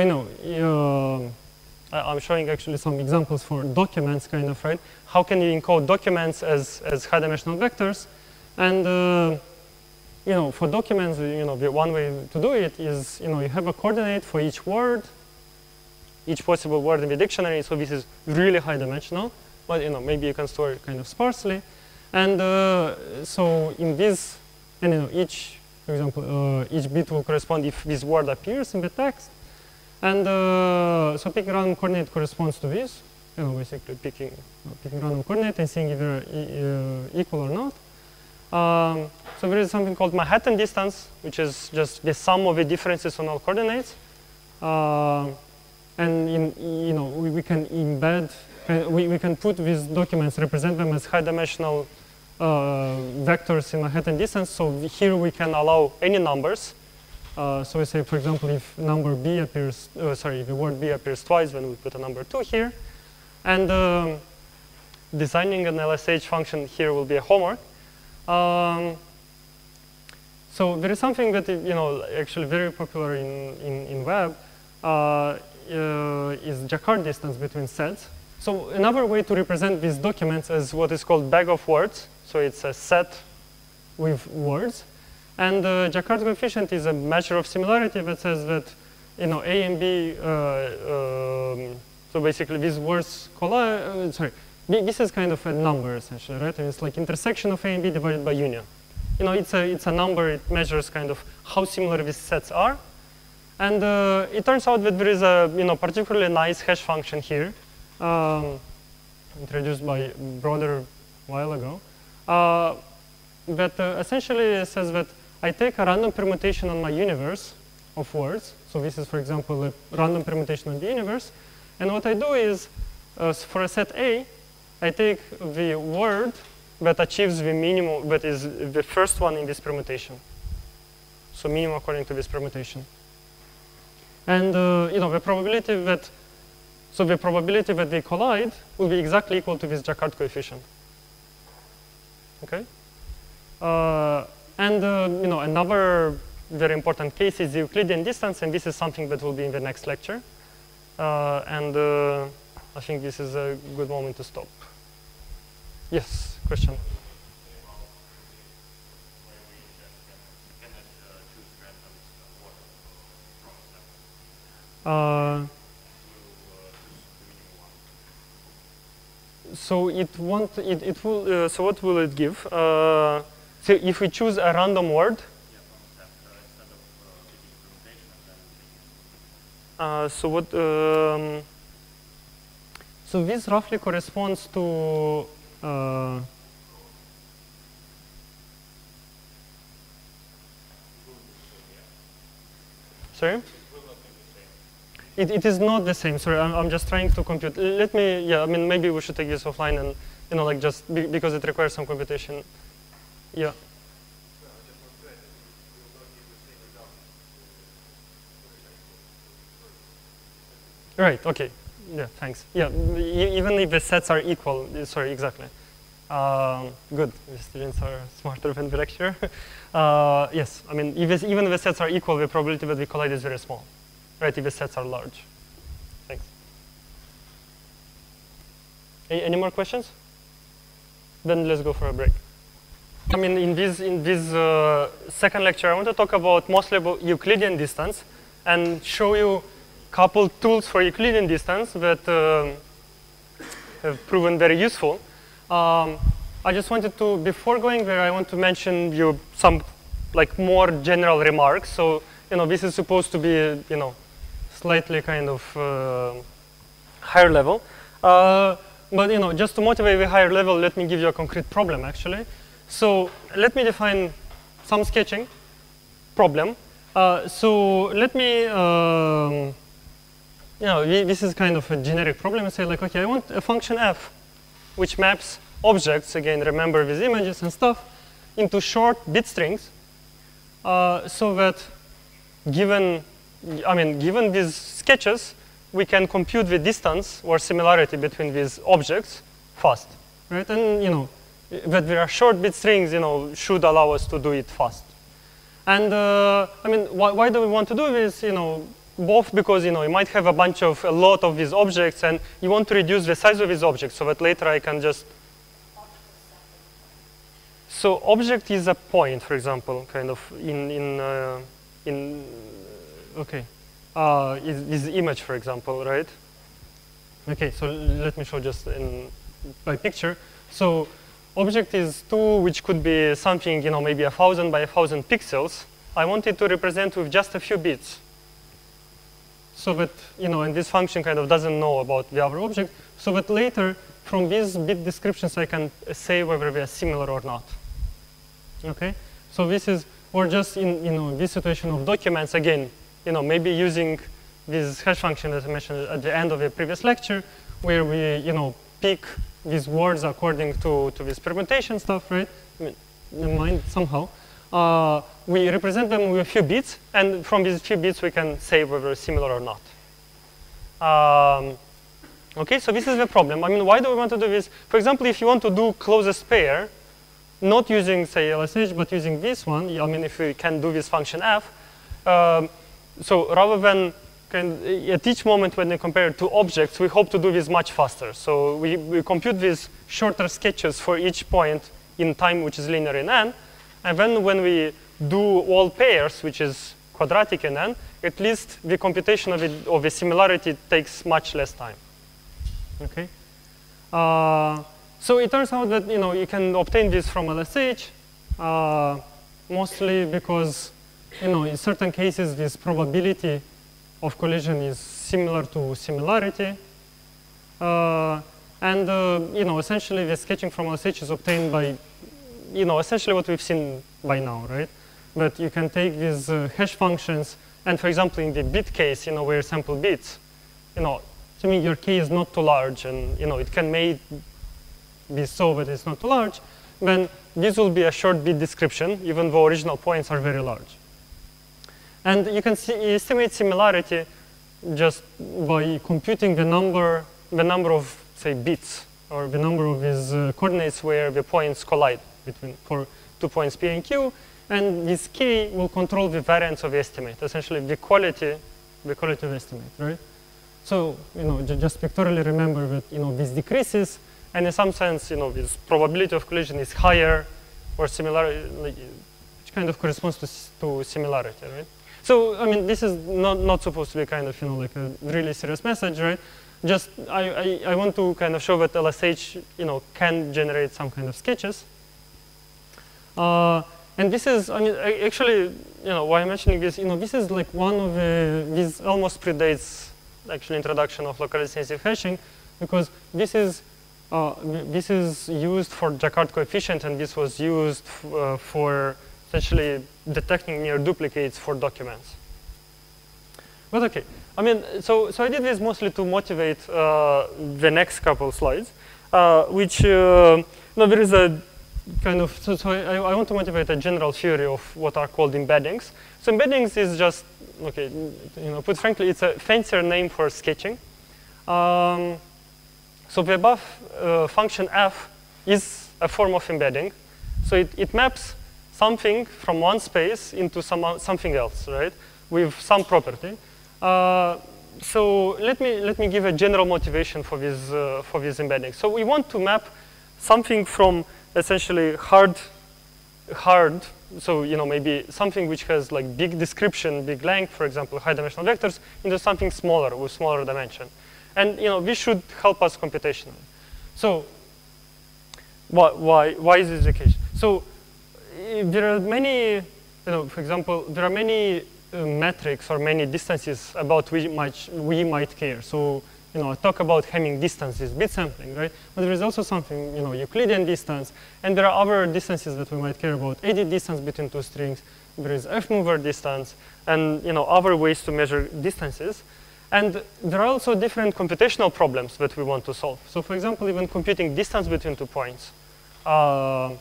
I'm showing actually some examples for documents, kind of, right? How can you encode documents as high-dimensional vectors? And, for documents, the one way to do it is, you have a coordinate for each word, each possible word in the dictionary. So this is really high-dimensional. But, maybe you can store it kind of sparsely. And so in this, and, each, for example, each bit will correspond if this word appears in the text. And so picking random coordinate corresponds to this, basically picking random coordinate and seeing if they're equal or not. So there is something called Manhattan distance, which is just the sum of the differences on all coordinates. And we can embed, we can put these documents, represent them as high-dimensional vectors in Manhattan distance. So here we can allow any numbers. So we say, for example, if number B appears, the word B appears twice, then we put a number 2 here. And designing an LSH function here will be a homework. So there is something that is, actually very popular in web is Jacquard distance between sets. So another way to represent these documents is what is called bag of words. So it's a set with words. And the Jacquard coefficient is a measure of similarity that says that, A and B, so basically these words collide, this is kind of a number essentially, right? And it's like intersection of A and B divided by union. It's a number, it measures kind of how similar these sets are. And it turns out that there is a, particularly nice hash function here, introduced by Broder a while ago, that essentially says that I take a random permutation on my universe of words. So this is, for example, a random permutation on the universe. And what I do is, for a set A, I take the word that achieves the minimum, that is the first one in this permutation. So minimum according to this permutation. And the probability that, they collide will be exactly equal to this Jacquard coefficient. Okay? And another very important case is the Euclidean distance, and this is something that will be in the next lecture. I think this is a good moment to stop. Yes, question? So it won't. It will. So what will it give? So if we choose a random word. So what? So this roughly corresponds to. Sorry? It is not the same. Sorry, I'm just trying to compute. Let me, maybe we should take this offline and, just because it requires some computation. Yeah. Right, okay. Yeah, thanks. Yeah, even if the sets are equal, sorry, exactly. Good, the students are smarter than the lecturer. Yes, even if the sets are equal, the probability that we collide is very small. Right, if the sets are large. Thanks. Any more questions? Then let's go for a break. In this second lecture, I want to talk about mostly about Euclidean distance and show you a couple tools for Euclidean distance that have proven very useful. I just wanted to, before going there, I want to mention you some more general remarks. So this is supposed to be slightly kind of higher level. But just to motivate the higher level, let me give you a concrete problem actually. So let me define some sketching problem. So let me, this is kind of a generic problem. I say okay, I want a function f which maps objects, again, remember these images and stuff, into short bit strings, so that given these sketches, we can compute the distance or similarity between these objects fast, right? And that there are short bit strings, should allow us to do it fast. And I mean, why do we want to do this? Both because you might have a lot of these objects, and you want to reduce the size of these objects so that later I can just. So object is a point, for example, kind of is image, for example, right? Okay, so let me show just by picture. So object is 2, which could be something, maybe 1,000 by 1,000 pixels. I want it to represent with just a few bits. So that, and this function kind of doesn't know about the other object, so that later, from these bit descriptions, I can say whether they are similar or not. Okay? So this is, or just in, this situation of documents, again, maybe using this hash function that I mentioned at the end of the previous lecture, where we, pick these words according to this permutation stuff, right? I mean, somehow. We represent them with a few bits, and from these few bits we can say whether they're similar or not. Okay, so this is the problem. I mean, why do we want to do this? For example, if you want to do closest pair, not using, say, LSH, but using this one, I mean, if we can do this function f, so rather than at each moment when we compare two objects, we hope to do this much faster. So we compute these shorter sketches for each point in time, which is linear in n. And then when we do all pairs, which is quadratic in n, at least the computation of the similarity takes much less time. Okay. So it turns out that you can obtain this from LSH, mostly because in certain cases this probability of collision is similar to similarity, and essentially the sketching from LSH is obtained by essentially what we've seen by now, right? But you can take these hash functions, and for example, in the bit case, where sample bits, assuming your k is not too large, and it can be so that it's not too large, then this will be a short bit description, even though original points are very large. And you can estimate similarity just by computing the number of, say, bits, or the number of these coordinates where the points collide for 2 points p and q, and this k will control the variance of the estimate, essentially the quality of the estimate, right? So, just pictorially remember that, this decreases, and in some sense, this probability of collision is higher or similar, which kind of corresponds to similarity, right? So, I mean, this is not supposed to be kind of, like a really serious message, right? Just, I want to kind of show that LSH, can generate some kind of sketches. And this is, I mean, actually, why I'm mentioning this, this is like one of this almost predates actually introduction of locally sensitive hashing, because this is used for Jacquard coefficient, and this was used for essentially detecting near duplicates for documents. But okay, I mean, so I did this mostly to motivate the next couple slides, which there is a kind of, so I want to motivate a general theory of what are called embeddings. So embeddings is just, okay, put frankly, it's a fancier name for sketching. So the above function f is a form of embedding. So it maps something from one space into something else, right, with some property. So let me give a general motivation for this embedding. So we want to map something from essentially hard, so maybe something which has like big description, big length, for example, high dimensional vectors, into something smaller with smaller dimension. And this should help us computationally. So why is this the case? So there are many, for example, there are many metrics or many distances about which we might care. So I talk about Hamming distances, bit sampling, right? But there is also something, Euclidean distance, and there are other distances that we might care about. Edit distance between two strings. There is F-mover distance, and other ways to measure distances. And there are also different computational problems that we want to solve. So for example, even computing distance between 2 points, or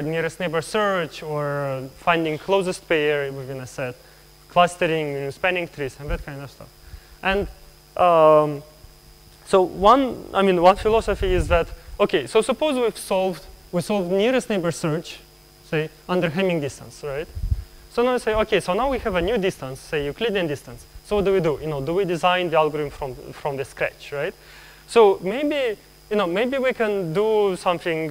nearest neighbor search, or finding closest pair within a set, clustering, spanning trees, and that kind of stuff. And so one philosophy is that, okay, so suppose we've solved we solve nearest neighbor search, say, under Hamming distance, right? So now we say, okay, so now we have a new distance, say Euclidean distance. So what do we do? Do we design the algorithm from the scratch, right? So maybe, maybe we can do something,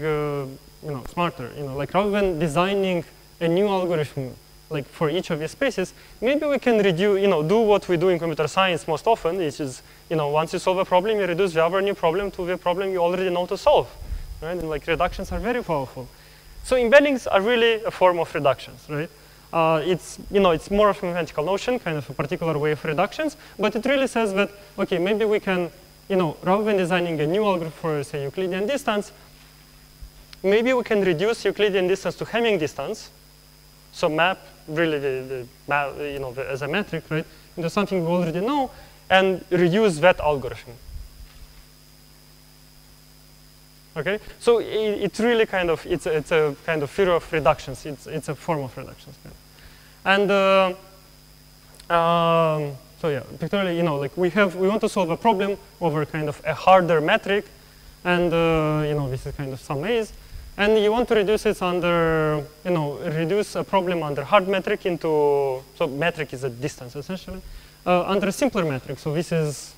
smarter. Like rather than designing a new algorithm, like for each of these spaces, maybe we can reduce, do what we do in computer science most often, which is, once you solve a problem, you reduce the other new problem to the problem you already know to solve, right? And like reductions are very powerful. So embeddings are really a form of reductions, right? It's more of a mathematical notion, kind of a particular way of reductions, but it really says that, okay, maybe we can, rather than designing a new algorithm for, say, Euclidean distance, maybe we can reduce Euclidean distance to Hamming distance, so map really as a metric, right, into something we already know, and reuse that algorithm. Okay, so it's really kind of it's a kind of theory of reductions. It's a form of reductions, and so yeah, pictorially, like we want to solve a problem over kind of a harder metric, and this is kind of some maze, and you want to reduce it under reduce a problem under hard metric into, so metric is a distance essentially, under a simpler metric. So this is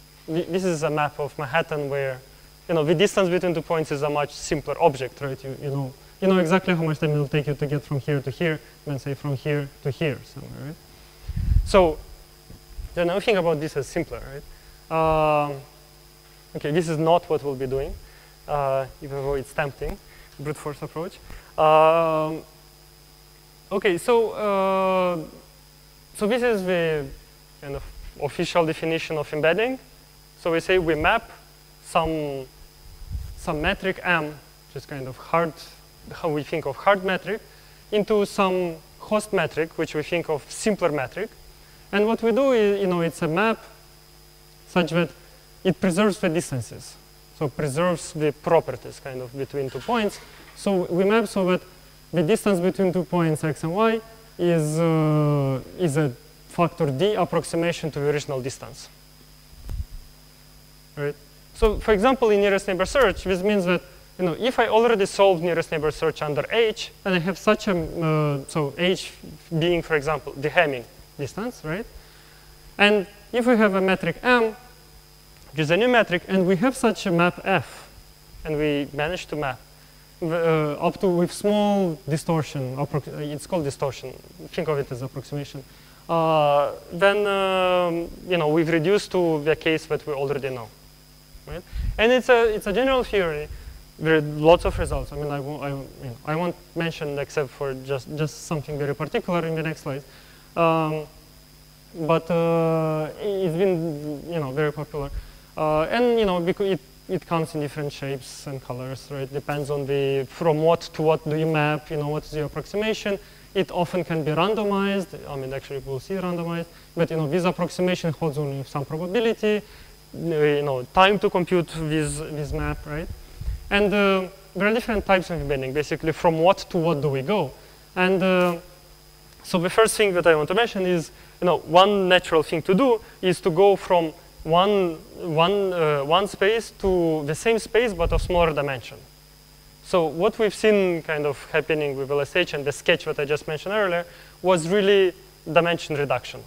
a map of Manhattan where the distance between 2 points is a much simpler object, right? You know exactly how much time it will take you to get from here to here, than say from here to here somewhere, right? So then I think about this as simpler, right? Okay, this is not what we'll be doing, even though it's tempting, brute force approach. Okay, so this is the kind of official definition of embedding. So we say we map some metric M, which is kind of hard, how we think of hard metric, into some host metric, which we think of simpler metric. And what we do is, it's a map such that it preserves the distances. So preserves the properties kind of between 2 points. So we map so that the distance between 2 points x and y is a factor d approximation to the original distance, right? So for example, in nearest neighbor search, this means that if I already solved nearest neighbor search under h, and I have such a, so h being, for example, the Hamming distance, right? And if we have a metric M, which is a new metric, and we have such a map F, and we manage to map up to with small distortion, it's called distortion, think of it as approximation, then we've reduced to the case that we already know. Right? And it's a general theory. There are lots of results. I mean, I won't mention except for just something very particular in the next slide. But it's been very popular, and because it comes in different shapes and colors. Right? Depends on from what to what do you map. What is the approximation. It often can be randomized. I mean, actually, we'll see randomized. But this approximation holds only some probability. Time to compute this map, right? And there are different types of embedding, basically, from what to what do we go. And so the first thing that I want to mention is, one natural thing to do is to go from one space to the same space, but of smaller dimension. So what we've seen kind of happening with LSH and the sketch that I just mentioned earlier was really dimension reduction.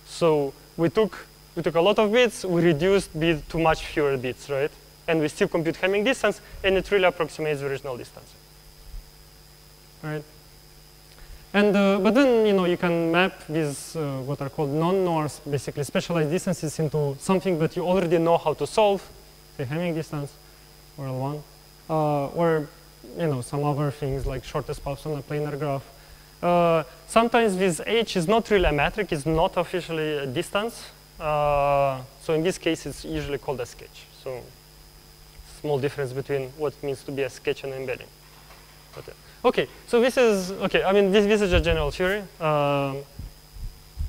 So we took a lot of bits, we reduced bit to much fewer bits, right? And we still compute Hamming distance, and it really approximates the original distance, right? And but then you can map these what are called non-norms, basically specialized distances, into something that you already know how to solve, say Hamming distance or L1, or some other things like shortest paths on a planar graph. Sometimes this h is not really a metric; it's not officially a distance. So in this case, it's usually called a sketch. So small difference between what it means to be a sketch and embedding. But, okay, so this is, okay, I mean, this is a general theory. So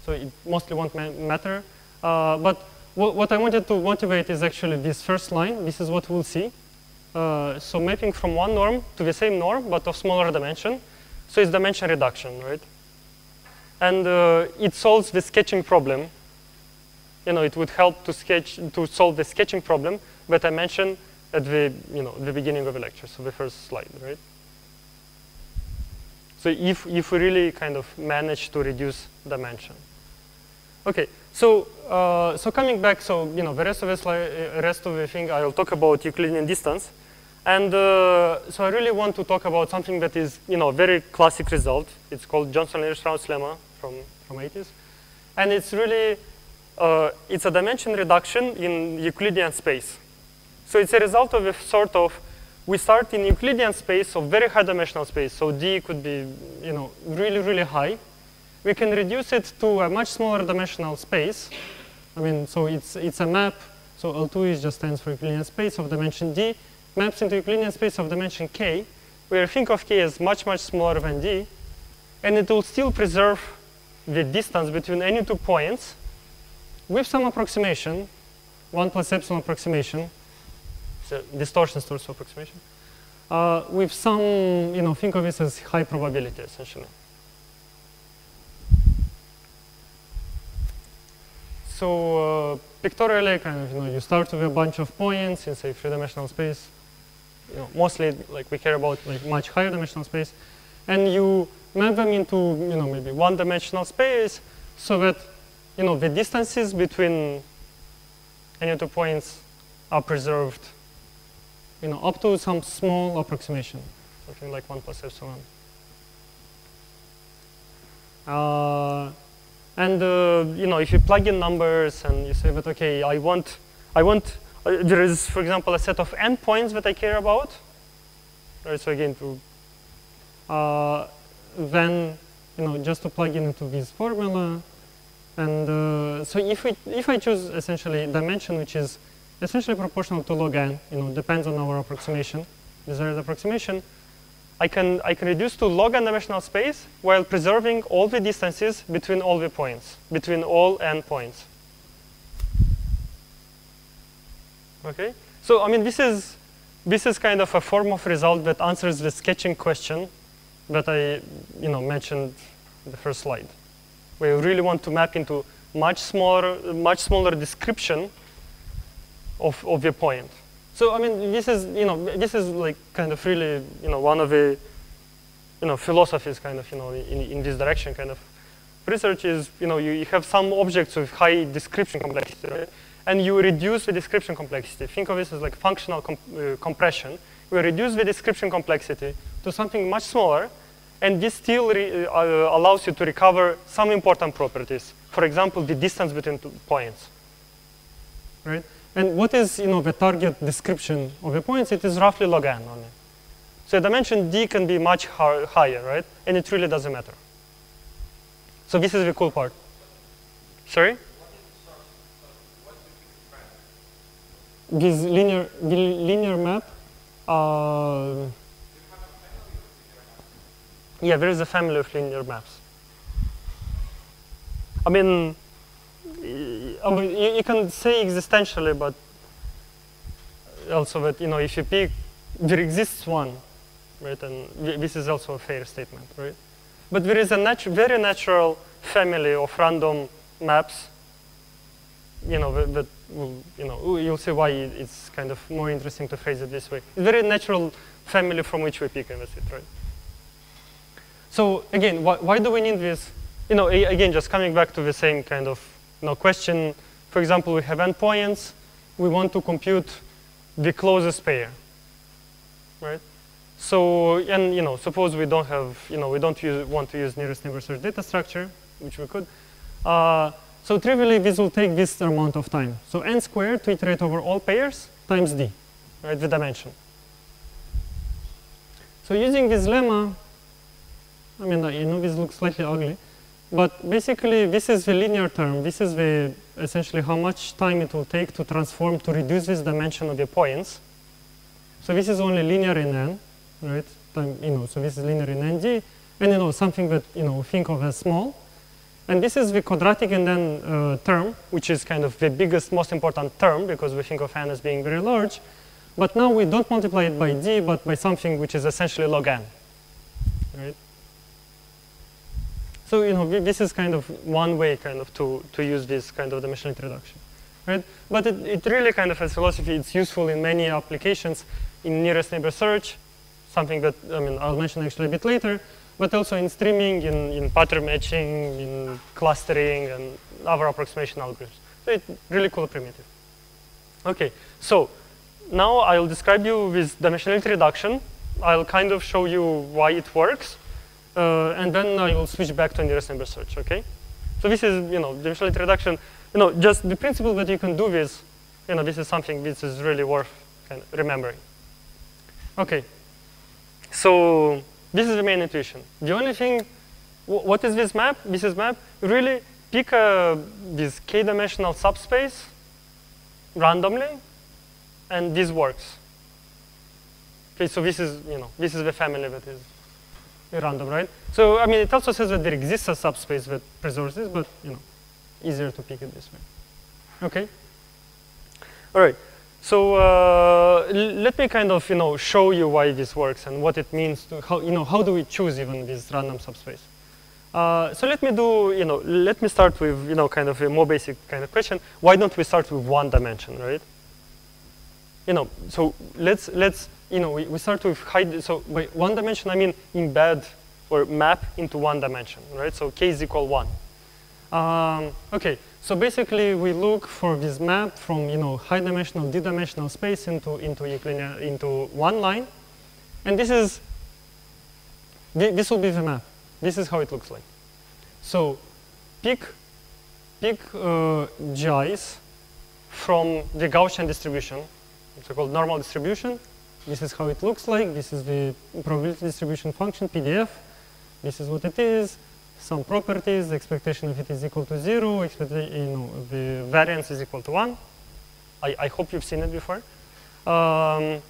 it mostly won't matter. But what I wanted to motivate is actually this first line. This is what we'll see. So mapping from one norm to the same norm, but of smaller dimension. So it's dimension reduction, right? And it solves the sketching problem. It would help to solve the sketching problem that I mentioned at the, the beginning of the lecture, so the first slide, right? So if we really kind of manage to reduce dimension. Okay, so so coming back, so the rest of the thing I'll talk about Euclidean distance, and so I really want to talk about something that is a very classic result. It's called Johnson-Lewis-Strauss lemma from 80s, and it's really it's a dimension reduction in Euclidean space. So it's a result of a sort of, we start in Euclidean space of very high dimensional space. So D could be really, really high. We can reduce it to a much smaller dimensional space. I mean, so it's a map. So L2 just stands for Euclidean space of dimension D, maps into Euclidean space of dimension K, where think of K as much, much smaller than D, and it will still preserve the distance between any two points with some approximation, 1 plus epsilon approximation, so distortion source approximation, with some, think of this as high probability, essentially. So pictorially, kind of, you start with a bunch of points in, say, three-dimensional space. Mostly, like, we care about like much higher dimensional space, and you map them into, maybe one-dimensional space, so that, the distances between any two points are preserved, up to some small approximation, something like 1 plus epsilon. And if you plug in numbers and you say that, okay, I want, there is, for example, a set of n points that I care about. Right, so again, then, just to plug in into this formula. And so if I choose essentially dimension, which is essentially proportional to log n, depends on our approximation, desired approximation, I can reduce to log n dimensional space while preserving all the distances between all the points, between all n points. Okay, so I mean this is kind of a form of result that answers the sketching question that I mentioned in the first slide. We really want to map into much smaller description of the point. So I mean, this is like kind of really one of the philosophies kind of in this direction kind of research is you have some objects with high description complexity, right? And you reduce the description complexity. Think of this as like functional compression. We reduce the description complexity to something much smaller, and this still allows you to recover some important properties. For example, the distance between two points, right? And what is the target description of the points? It is roughly log n only. So dimension D can be much higher, right? And it really doesn't matter. So this is the cool part. Sorry? This linear map. Yeah, there is a family of linear maps. I mean, you can say existentially, but also that if you pick, there exists one, right? And this is also a fair statement, right? But there is a very natural family of random maps. That you'll see why it's kind of more interesting to phrase it this way. A very natural family from which we pick, and that's it, right? So again, why do we need this? Again, just coming back to the same kind of question. For example, we have n points. We want to compute the closest pair, right? So, and suppose we don't have, we don't want to use nearest-neighbor search data structure, which we could. So trivially, this will take this amount of time. So n squared to iterate over all pairs times d, right? The dimension. So using this lemma, I mean, this looks slightly ugly, but basically this is the linear term. This is the essentially how much time it will take to transform to reduce this dimension of the points. So this is only linear in n, right? So this is linear in nd, and something that think of as small. And this is the quadratic in n term, which is kind of the biggest, most important term because we think of n as being very large. But now we don't multiply it by d, but by something which is essentially log n, right? So this is kind of one way kind of to use this kind of dimensionality reduction, right? But it really kind of as philosophy, it's useful in many applications in nearest neighbor search, something that I'll mention actually a bit later. but also in streaming, in pattern matching, in clustering, and other approximation algorithms. So it's really cool primitive. Okay, so now I'll describe you with dimensionality reduction. I'll kind of show you why it works, and then I will switch back to nearest-neighbour search. Okay, so this is dimensionality reduction. Just the principle that you can do this. This is something which is really worth kind of remembering. Okay, so this is the main intuition. The only thing, what is this map? This is map. Really pick this k-dimensional subspace randomly, and this works. Okay, so this is this is the family that is random, right? So I mean, it also says that there exists a subspace that preserves this, but easier to pick it this way. Okay. All right. So let me kind of show you why this works and what it means to how do we choose even this random subspace. So let me do let me start with kind of a more basic kind of question. Why don't we start with one dimension, right? So let's we start with so by one dimension I mean embed or map into one dimension, right? So k is equal 1. Okay, so basically we look for this map from high dimensional d-dimensional space into Euclidean into one line, and this will be the map. This is how it looks like. So pick gi's from the Gaussian distribution. It's called normal distribution. This is how it looks like. This is the probability distribution function PDF. This is what it is. Some properties, the expectation of it is equal to 0, the variance is equal to 1. I hope you've seen it before. And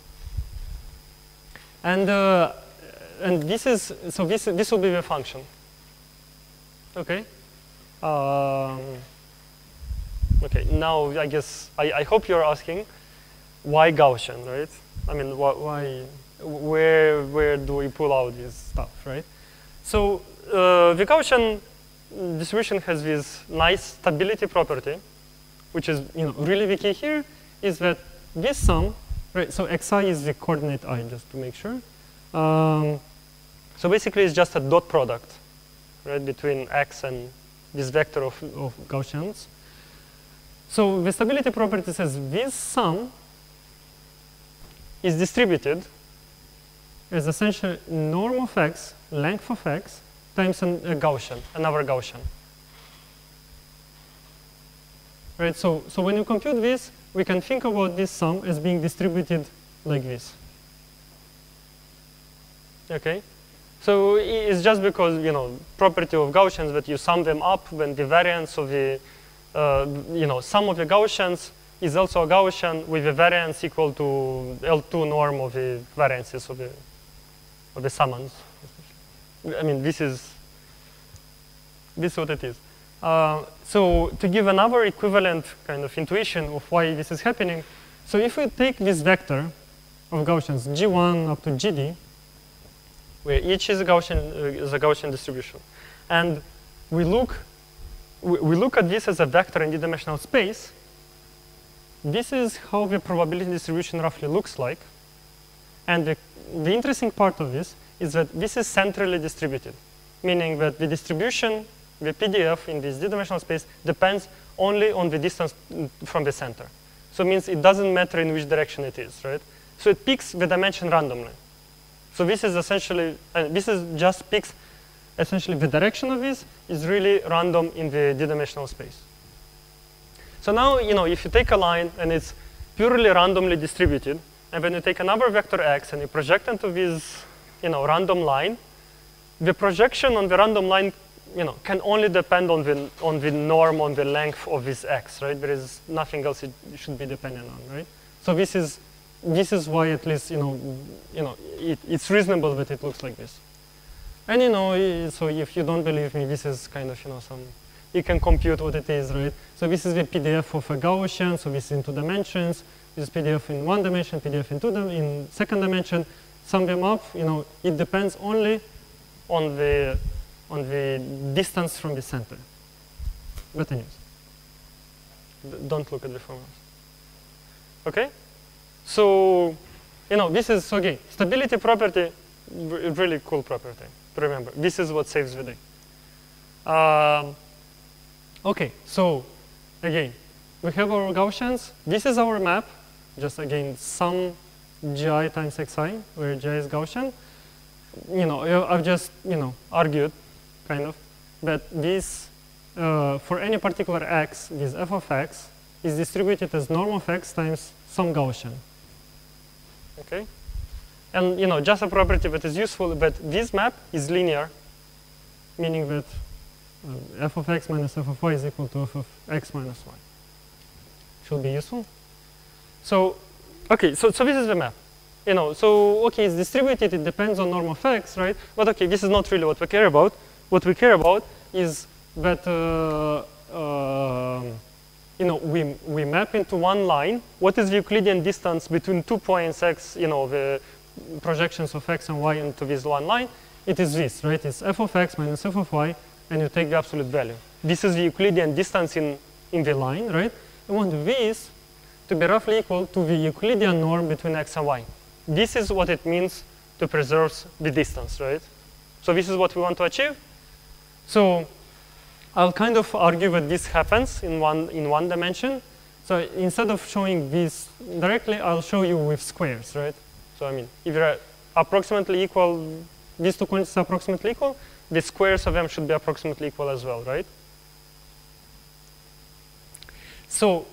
this is, so this will be the function. Okay. Okay, now I guess, I hope you're asking, why Gaussian, right? I mean, why, where do we pull out this stuff, right? So the Gaussian distribution has this nice stability property, which is really the key here, is that this sum, right? So xi is the coordinate I, just to make sure. So basically, it's just a dot product, right, between x and this vector of Gaussians. So the stability property says this sum is distributed as essentially norm of x, length of x, times a Gaussian, another Gaussian. Right, so when you compute this, we can think about this sum as being distributed like this. Okay? So it's just because, property of Gaussians that you sum them up when the variance of the, sum of the Gaussians is also a Gaussian with a variance equal to L2 norm of the variances of the summands. I mean, this is what it is. So to give another equivalent kind of intuition of why this is happening, so if we take this vector of Gaussians, G1 up to GD, where each is a Gaussian distribution, and we look at this as a vector in d-dimensional space, this is how the probability distribution roughly looks like. And the interesting part of this is that this is centrally distributed, meaning that the distribution, the PDF in this d-dimensional space depends only on the distance from the center. So it means it doesn't matter in which direction it is, right? So it picks the dimension randomly. So this is essentially, this is just picks essentially the direction of this is really random in the d-dimensional space. So now, if you take a line and it's purely randomly distributed, and when you take another vector x and you project into this, random line, the projection on the random line, can only depend on the norm on the length of this x, right? There is nothing else it should be dependent on, right? So this is why at least it's reasonable that it looks like this. And so if you don't believe me, this is kind of some. You can compute what it is, right? So this is the PDF of a Gaussian, so this is in 2 dimensions. This is PDF in 1 dimension, PDF in second dimension. Sum them up, it depends only on the distance from the center. But anyways, don't look at the formulas. Okay? So, this is, okay, stability property really cool property to remember. This is what saves the day. Okay, so again, we have our Gaussians. This is our map. Just again, sum gi times xi, where gi is Gaussian. I've just argued, kind of, that this for any particular x, this f of x is distributed as norm of x times some Gaussian. Okay, and just a property that is useful, that this map is linear, meaning that f of x minus f of y is equal to f of x minus y. Should be useful. So, okay, so this is the map. So okay, it's distributed. It depends on norm of x, right? But okay, this is not really what we care about. What we care about is that we map into one line what is the Euclidean distance between 2 points x, the projections of x and y into this one line. It is this, right? It's f of x minus f of y, and you take the absolute value. This is the Euclidean distance in the line, right? We want this to be roughly equal to the Euclidean norm between x and y. This is what it means to preserve the distance, right? So this is what we want to achieve. So I'll kind of argue that this happens in one dimension. So instead of showing this directly, I'll show you with squares, right? So I mean, if they're approximately equal, these two quantities are approximately equal, the squares of them should be approximately equal as well, right? So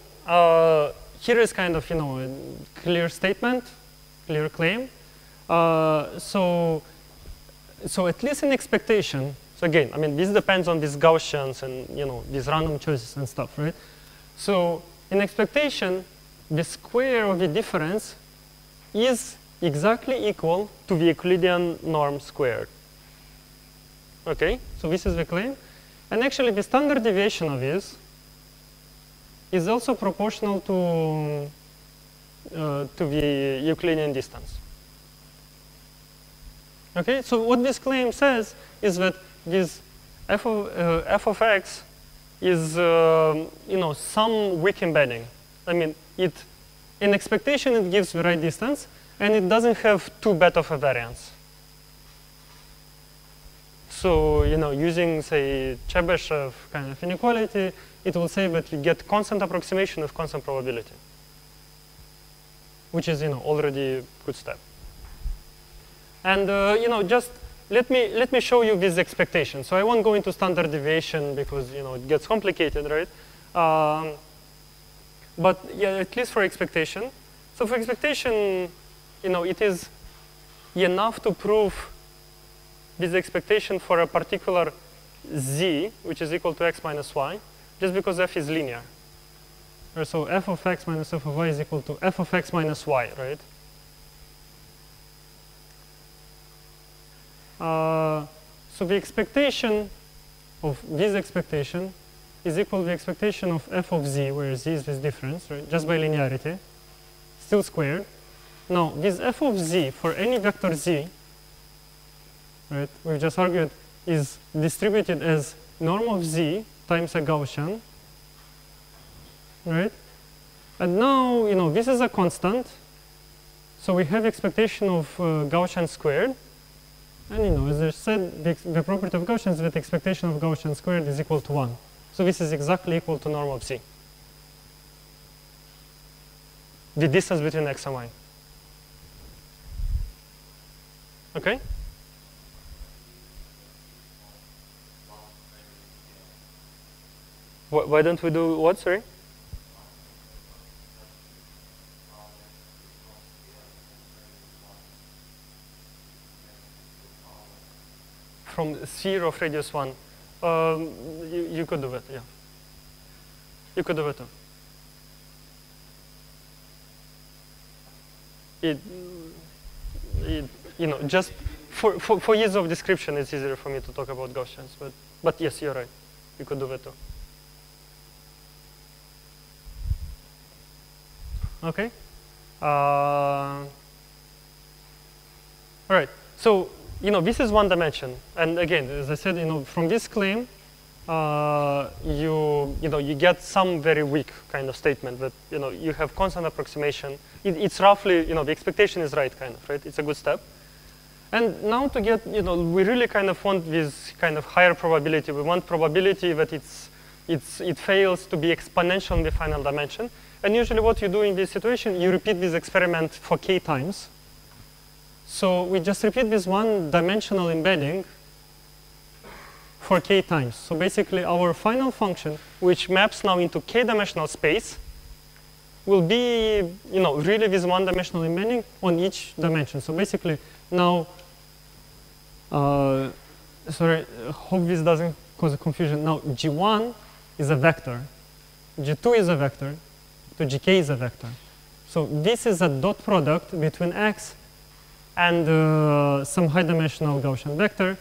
here is kind of a clear statement, clear claim. So at least in expectation. So again, I mean, this depends on these Gaussians and these random choices and stuff, right? So in expectation, the square of the difference is exactly equal to the Euclidean norm squared. Okay, so this is the claim. And actually, the standard deviation of this is also proportional to the Euclidean distance. Okay, so what this claim says is that this f of x is some weak embedding. I mean, in expectation it gives the right distance, and it doesn't have too bad of a variance. So using say Chebyshev kind of inequality, it will say that you get constant approximation of constant probability, which is already a good step. And just let me show you this expectation. So I won't go into standard deviation because it gets complicated, right? But yeah, at least for expectation. So for expectation, it is enough to prove this expectation for a particular z, which is equal to x minus y, just because f is linear. So f of x minus f of y is equal to f of x minus y, right? So the expectation of this expectation is equal to the expectation of f of z, where z is this difference, right? Just by linearity, still squared. Now, this f of z for any vector z, right, we've just argued, is distributed as norm of z times a Gaussian, right? And now, this is a constant, so we have expectation of Gaussian squared. And as I said, the property of Gaussian is that the expectation of Gaussian squared is equal to 1. So this is exactly equal to norm of z, the distance between x and y. Okay? Why don't we do what, sorry? From sphere of radius 1. You could do it, yeah. You could do it too. Just for ease of description, it's easier for me to talk about Gaussians. But yes, you're right. You could do it too. Okay. All right. So this is one dimension, and again, as I said, from this claim, you get some very weak kind of statement that you have constant approximation. It's roughly the expectation is right, kind of, right? It's a good step. And now to get, we really kind of want this kind of higher probability. We want probability that it fails to be exponential in the final dimension. And usually what you do in this situation, you repeat this experiment for k times. So we just repeat this one-dimensional embedding for k times. So basically our final function, which maps now into k-dimensional space, will be, really this one-dimensional embedding on each dimension. So basically now, sorry, hope this doesn't cause a confusion. Now G1 is a vector, G2 is a vector, to Gk is a vector. So this is a dot product between x and some high-dimensional Gaussian vector,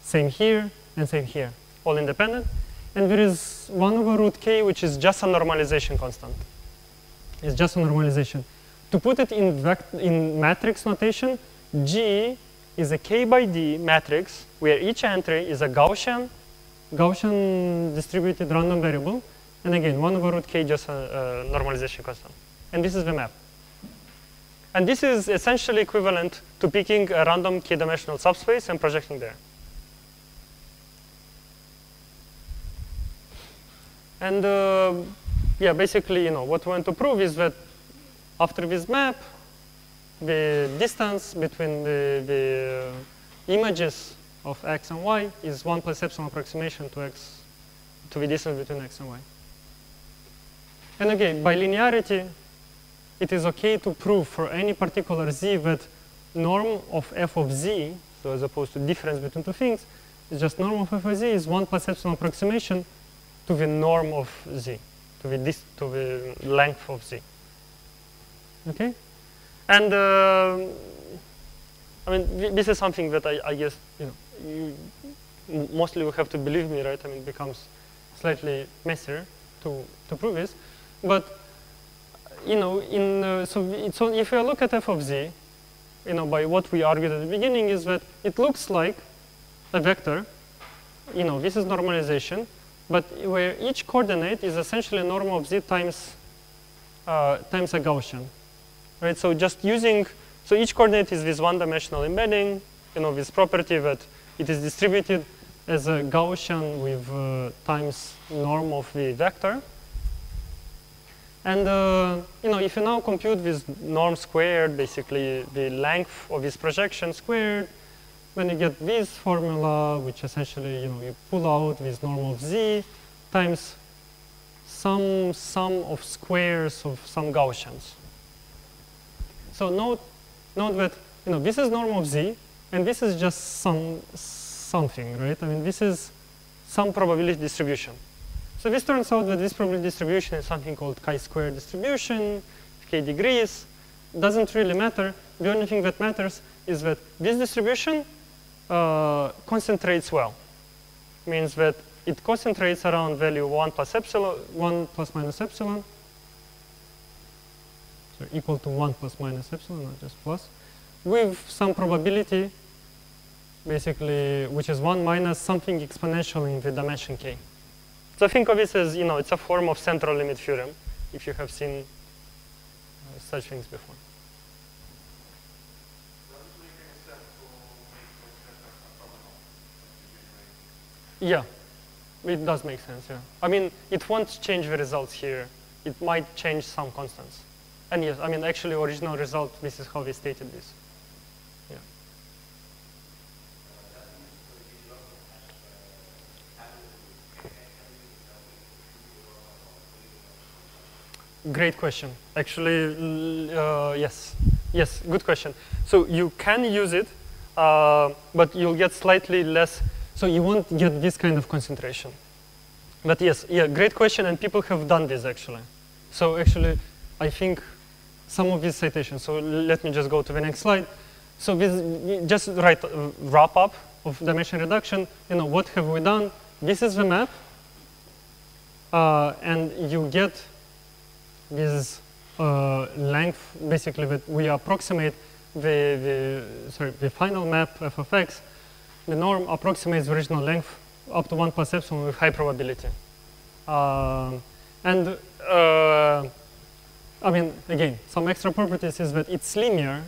same here and same here, all independent. And there is 1 over root k, which is just a normalization constant. It's just a normalization. To put it in matrix notation, G is a k by d matrix where each entry is a Gaussian distributed random variable. And again, 1 over root k just a normalization constant. And this is the map. And this is essentially equivalent to picking a random k-dimensional subspace and projecting there. And yeah, basically, what we want to prove is that after this map, the distance between the images of x and y is 1 plus epsilon approximation to the distance between x and y. And again, by linearity, it is okay to prove for any particular z that norm of f of z, so as opposed to difference between two things, is just norm of f of z is 1 plus epsilon approximation to the norm of z, to the length of z. Okay? And I mean, this is something that I guess, you mostly will have to believe me, right? I mean, it becomes slightly messier to prove this. But, so if you look at f of z, by what we argued at the beginning is that it looks like a vector, this is normalization, but where each coordinate is essentially norm of z times a Gaussian, right? So just using, so each coordinate is this one-dimensional embedding, this property that it is distributed as a Gaussian with times norm of the vector. And if you now compute this norm squared, basically the length of this projection squared, then you get this formula, which essentially, you pull out this norm of z times some sum of squares of some Gaussians. So note that, this is norm of z, and this is just something, right? I mean, this is some probability distribution. So this turns out that this probability distribution is something called chi-square distribution, k degrees. Doesn't really matter. The only thing that matters is that this distribution concentrates well. Means that it concentrates around value 1 plus epsilon, 1 plus minus epsilon. So equal to 1 plus minus epsilon, not just plus, with some probability, basically, which is 1 minus something exponential in the dimension k. So think of this as, it's a form of central limit theorem, if you have seen such things before. Yeah, it does make sense, yeah. I mean, it won't change the results here. It might change some constants. And yes, I mean, actually, original result, this is how they stated this. Yeah. Great question. Actually, yes. Yes, good question. So you can use it, but you'll get slightly less. So you won't get this kind of concentration. But yes, yeah, great question, and people have done this actually. So actually, I think some of these citations. So let me just go to the next slide. So this, just wrap up of dimension reduction. What have we done? This is the map, and you get this length, basically, that we approximate the final map f of x. The norm approximates the original length up to 1 plus epsilon with high probability. I mean, again, some extra properties is that it's linear,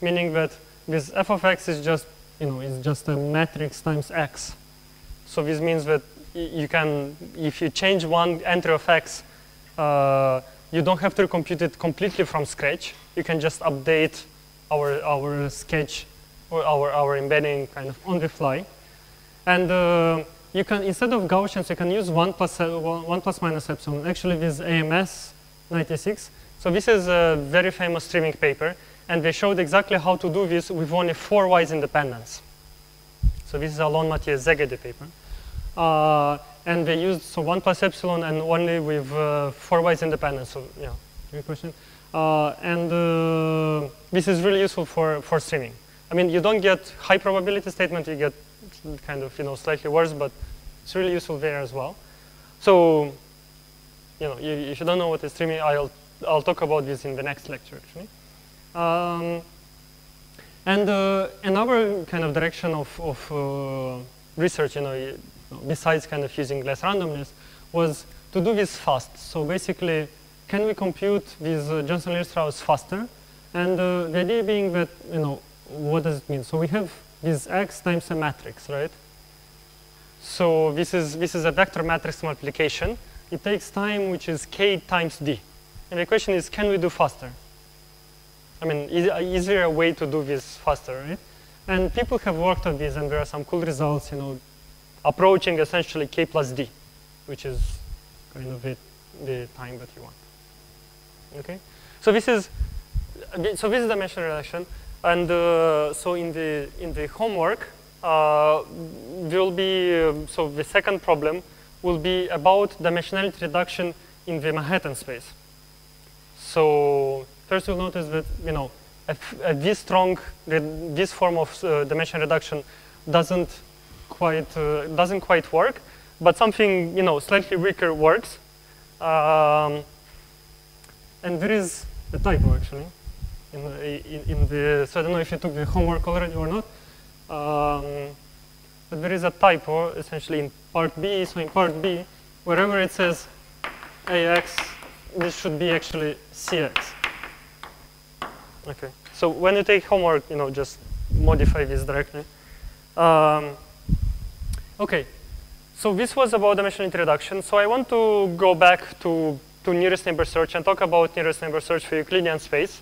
meaning that this f of x is just, is just a matrix times x. So this means that you can, if you change one entry of x, you don't have to compute it completely from scratch. You can just update our sketch or our embedding kind of on the fly. And you can, instead of Gaussians, you can use 1 plus minus epsilon. Actually, this AMS 96. So this is a very famous streaming paper, and they showed exactly how to do this with only 4 wise independence. So this is a Alon Matthias Zegede paper. And they used 1 plus epsilon and only with 4 wise independence. So yeah, good question. This is really useful for streaming. I mean, you don't get high probability statement, you get kind of slightly worse, but it's really useful there as well. So if you don't know what is streaming, I'll talk about this in the next lecture actually. Another kind of direction of research, besides kind of using less randomness, was to do this fast. So basically, can we compute these Johnson-Liljestrauss faster? And the idea being that, what does it mean? So we have this x times a matrix, right? So this is a vector matrix multiplication. It takes time, which is k times d. And the question is, can we do faster? I mean, is there a way to do this faster, right? And people have worked on this, and there are some cool results, approaching essentially k plus d, which is kind of the time that you want. Okay, so this is dimensional reduction, and so in the homework there will be so the second problem will be about dimensionality reduction in the Manhattan space. So first you'll notice that this form of dimension reduction doesn't quite work, but something slightly weaker works. And there is a typo actually in the. So I don't know if you took the homework already or not, but there is a typo essentially in part B. So in part B, wherever it says AX, this should be actually CX. Okay. So when you take homework, just modify this directly. Okay. So this was about dimensionality reduction. So I want to go back to nearest neighbor search and talk about nearest neighbor search for Euclidean space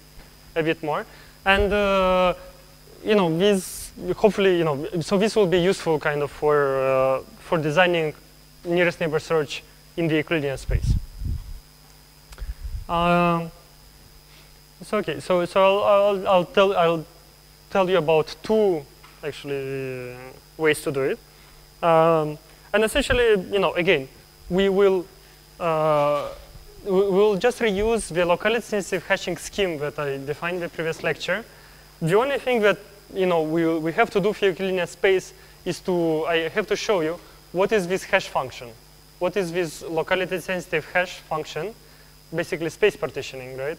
a bit more. And this hopefully so this will be useful kind of for designing nearest neighbor search in the Euclidean space. So okay, so I'll tell you about two actually ways to do it. And essentially, again, we'll just reuse the locality sensitive hashing scheme that I defined in the previous lecture. The only thing that we have to do for Euclidean space is I have to show you what is this hash function. What is this locality sensitive hash function? Basically space partitioning, right?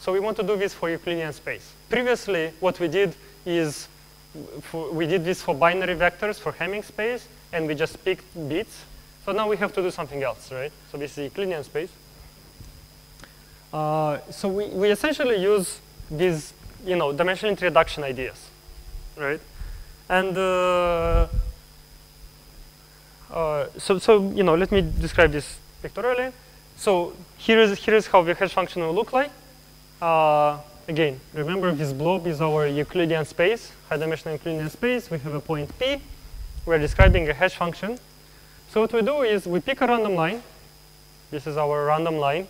So we want to do this for Euclidean space. Previously, what we did is we did this for binary vectors for Hamming space, and we just picked bits. So now we have to do something else, right? So this is Euclidean space. So we essentially use these, dimensionality reduction ideas, right? And let me describe this pictorially. So here is how the hash function will look like. Again, remember this blob is our Euclidean space, high-dimensional Euclidean space. We have a point P. We're describing a hash function. So what we do is we pick a random line. This is our random line.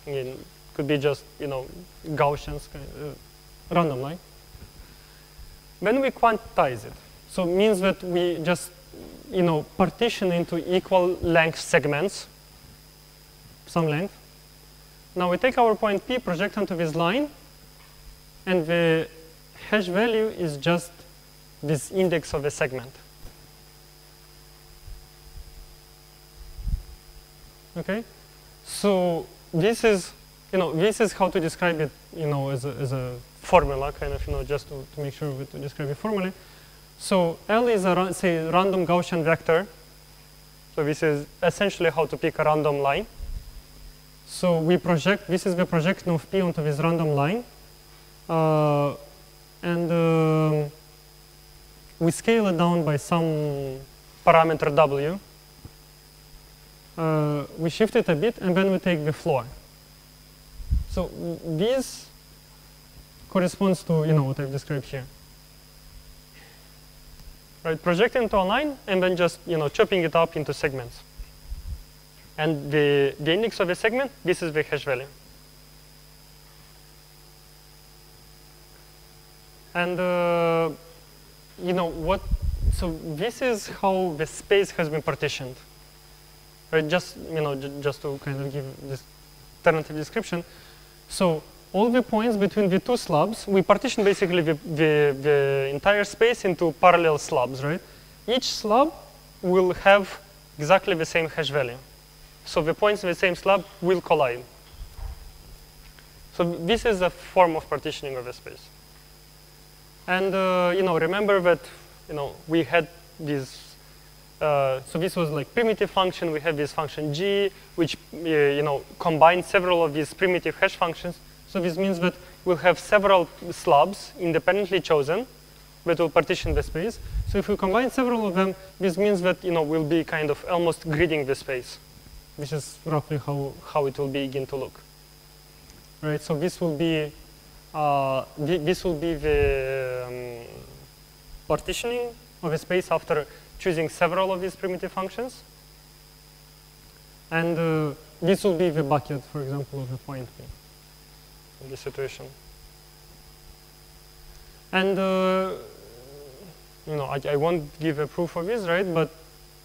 Again, could be just Gaussians random line. Then we quantize it. So it means that we just partition into equal length segments, some length. Now we take our point P, project onto this line, and the hash value is just this index of a segment. Okay, so this is how to describe it, as a formula, kind of, just to make sure to describe it formally. So L is a say random Gaussian vector. So this is essentially how to pick a random line. So we project. This is the projection of P onto this random line, and we scale it down by some parameter w. We shift it a bit, and then we take the floor. So this corresponds to what I've described here. Right, projecting into a line, and then just chopping it up into segments. And the index of a segment, this is the hash value. And so this is how the space has been partitioned. Right, just to kind of give this alternative description. So all the points between the two slabs, we partition basically the entire space into parallel slabs, right? Each slab will have exactly the same hash value. So the points in the same slab will collide. So this is a form of partitioning of the space. And remember that we had this. So this was like primitive function. We have this function g, which combines several of these primitive hash functions. So this means that we'll have several slabs independently chosen that will partition the space. So if we combine several of them, this means that we'll be kind of almost gridding the space. This is roughly how it will begin to look. Right. So this will be the partitioning of a space after choosing several of these primitive functions. And this will be the bucket, for example, of a point P in this situation. And I won't give a proof of this, right? But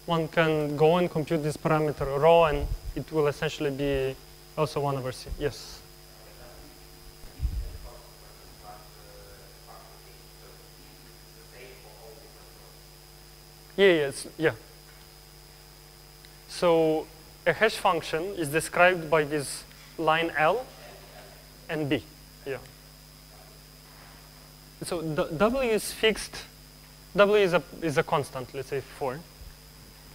one can go and compute this parameter rho, and it will essentially be also 1 over c. Yes? Yeah. So a hash function is described by this line L and B. Yeah. So W is fixed. W is a constant, let's say 4.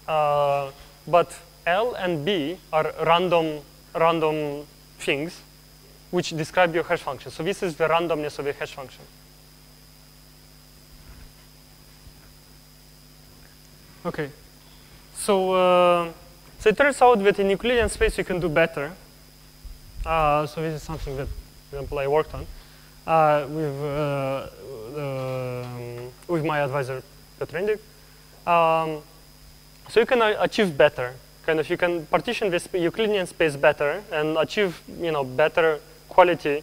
But L and B are random things which describe your hash function. So this is the randomness of a hash function. Okay, so it turns out that in Euclidean space you can do better. So this is something that, for example, I worked on with my advisor Petr Indik. So you can achieve better. You can partition this Euclidean space better and achieve better quality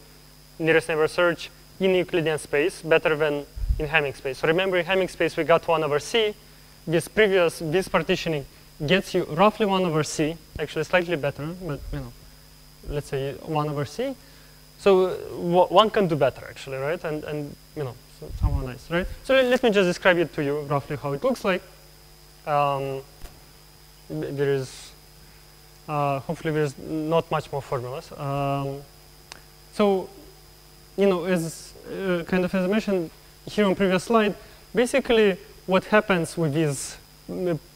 nearest neighbor search in Euclidean space better than in Hamming space. So remember, in Hamming space we got 1 over c. This partitioning gets you roughly 1 over c, actually slightly better, but let's say 1 over c. So one can do better, actually, right? And so somehow nice, right? So let me just describe it to you roughly how it looks like. There is hopefully there's not much more formulas. So as as I mentioned here on previous slide, basically what happens with these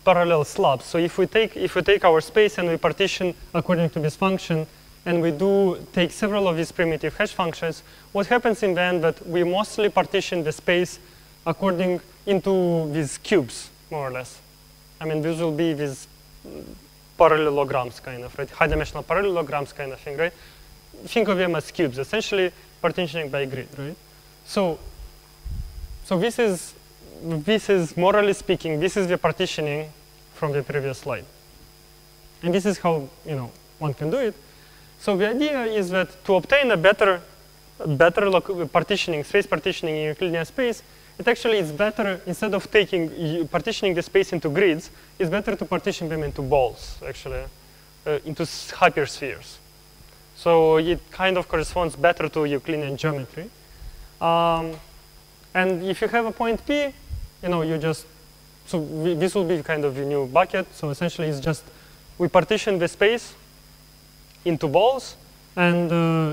parallel slabs. So if we take our space and we partition according to this function, and we do take several of these primitive hash functions, what happens in the end that we mostly partition the space according into these cubes, more or less. I mean, these will be these parallelograms, kind of, right? High-dimensional parallelograms kind of thing, right? Think of them as cubes, essentially partitioning by grid, right? So this is morally speaking, this is the partitioning from the previous slide. And this is how one can do it. So the idea is that to obtain a better partitioning, space partitioning in Euclidean space, it actually is better, instead of partitioning the space into grids, it's better to partition them into balls, actually, into hyperspheres. So it kind of corresponds better to Euclidean geometry. And if you have a point P, this will be kind of the new bucket. So essentially it's just, we partition the space into balls, and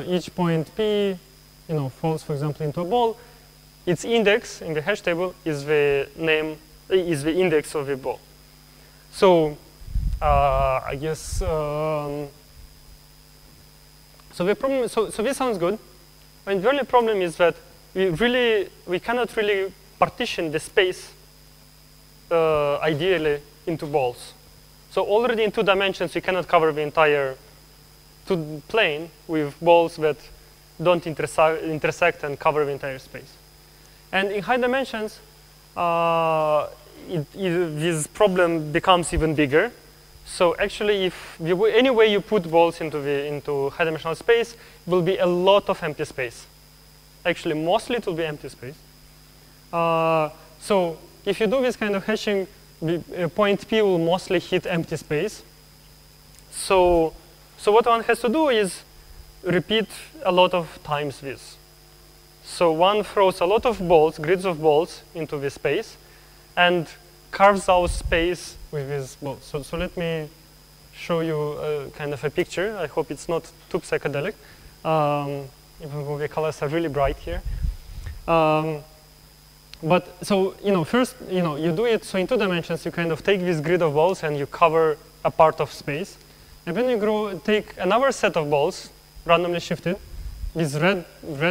each point P, falls, for example, into a ball. Its index in the hash table is the index of the ball. So I guess so the problem. So this sounds good. And the only problem is that we cannot really partition the space ideally into balls. So already in 2 dimensions, you cannot cover the entire plane with balls that don't intersect and cover the entire space. And in high dimensions, this problem becomes even bigger. So actually, if any way you put balls into high-dimensional space, it will be a lot of empty space. Actually, mostly it will be empty space. So if you do this kind of hashing, point P will mostly hit empty space. So what one has to do is repeat a lot of times this. So one throws a lot of balls, grids of balls, into this space, and carves out space with these balls. So let me show you kind of a picture. I hope it's not too psychedelic, even though the colors are really bright here. But so first you do it. So in 2 dimensions, you kind of take this grid of balls and you cover a part of space, and then you take another set of balls, randomly shifted, these red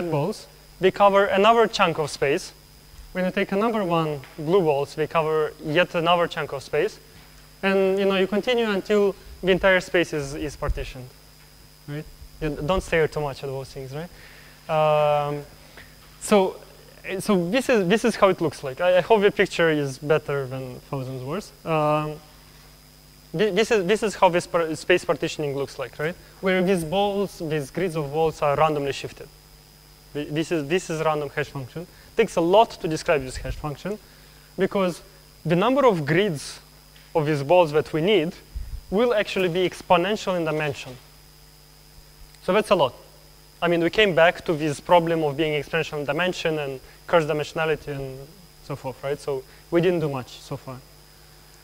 balls. They cover another chunk of space. When you take another one, blue balls, they cover yet another chunk of space. And you continue until the entire space is partitioned, right? You don't stare too much at those things, right? So this is how it looks like. I hope the picture is better than thousands words. This is how this space partitioning looks like, right? Where these grids of balls are randomly shifted. This is random hash function. It takes a lot to describe this hash function, because the number of grids of these balls that we need will actually be exponential in dimension. So that's a lot. I mean, we came back to this problem of being exponential in dimension and curse dimensionality and so forth, right? So we didn't do much so far.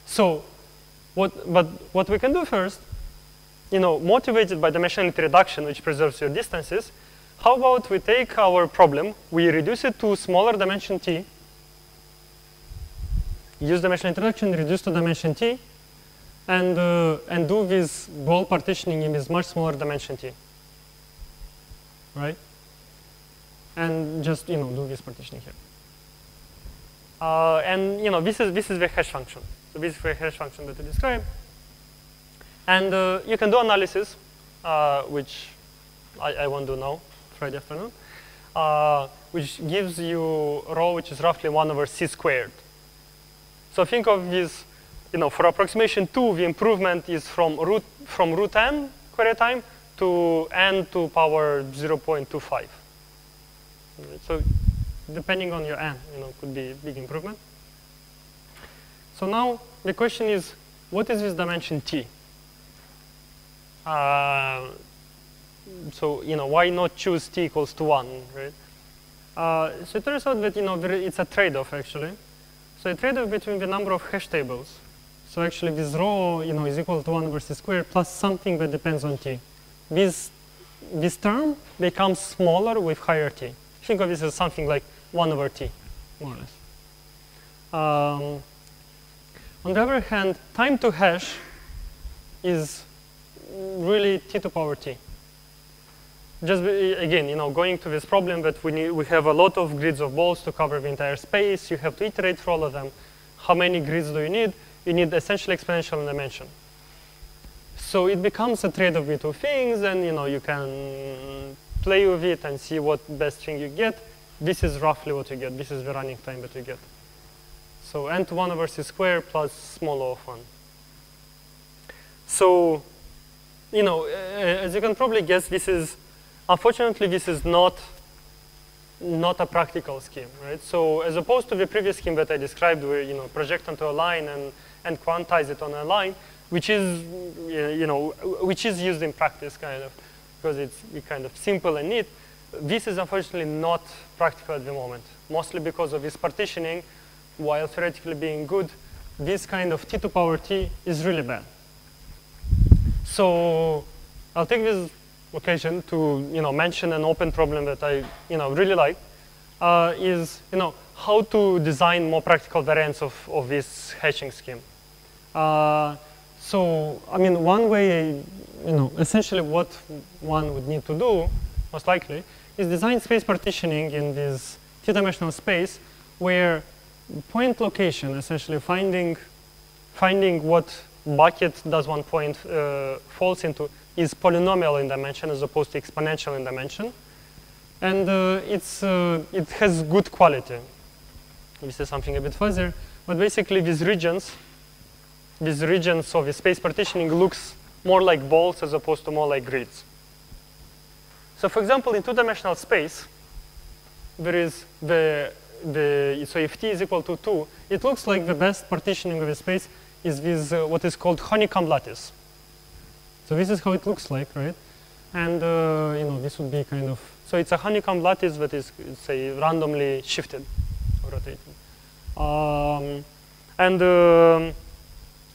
So what we can do first, motivated by dimensionality reduction, which preserves your distances, how about we take our problem, we reduce it to smaller dimension t, use dimensional reduction, reduce to dimension t, and do this ball partitioning in this much smaller dimension t, right? And just do this partitioning here. And this is the hash function. So this is the hash function that I described. And you can do analysis, which I won't do now. Friday afternoon, which gives you rho, which is roughly 1 over c squared. So think of this, for approximation 2, the improvement is from root n query time to n to power 0.25. So depending on your n, could be a big improvement. So now the question is, what is this dimension t? So why not choose t equals to 1, right? So it turns out that it's a trade-off actually. So a trade-off between the number of hash tables. So actually this rho is equal to 1 over c squared plus something that depends on t. This term becomes smaller with higher t. Think of this as something like 1 over t, more or less. On the other hand, time to hash is really t to power t. Just again, going to this problem that we have a lot of grids of balls to cover the entire space. You have to iterate through all of them. How many grids do you need? You need essentially exponential dimension. So it becomes a trade-off between two things, and you can play with it and see what best thing you get. This is roughly what you get. This is the running time that you get. So n to 1 over c squared plus small o of 1. So, as you can probably guess, unfortunately, this is not a practical scheme, right? So as opposed to the previous scheme that I described, where project onto a line and quantize it on a line, which is which is used in practice kind of, because it's kind of simple and neat. This is unfortunately not practical at the moment, mostly because of this partitioning. While theoretically being good, this kind of t to power t is really bad. So I'll take this occasion to mention an open problem that I really like, is how to design more practical variants of this hashing scheme. So I mean, one way, essentially what one would need to do, most likely, is design space partitioning in this two-dimensional space where point location, essentially finding what bucket does one point falls into, is polynomial in dimension as opposed to exponential in dimension. And it has good quality. This is something a bit fuzzier. But basically, these regions of the space partitioning looks more like balls as opposed to more like grids. So for example, in two-dimensional space, there is so if t is equal to 2, it looks like the best partitioning of the space is with what is called honeycomb lattice. So this is how it looks like, right? And this would be kind of, so it's a honeycomb lattice that is, say, randomly shifted or rotated.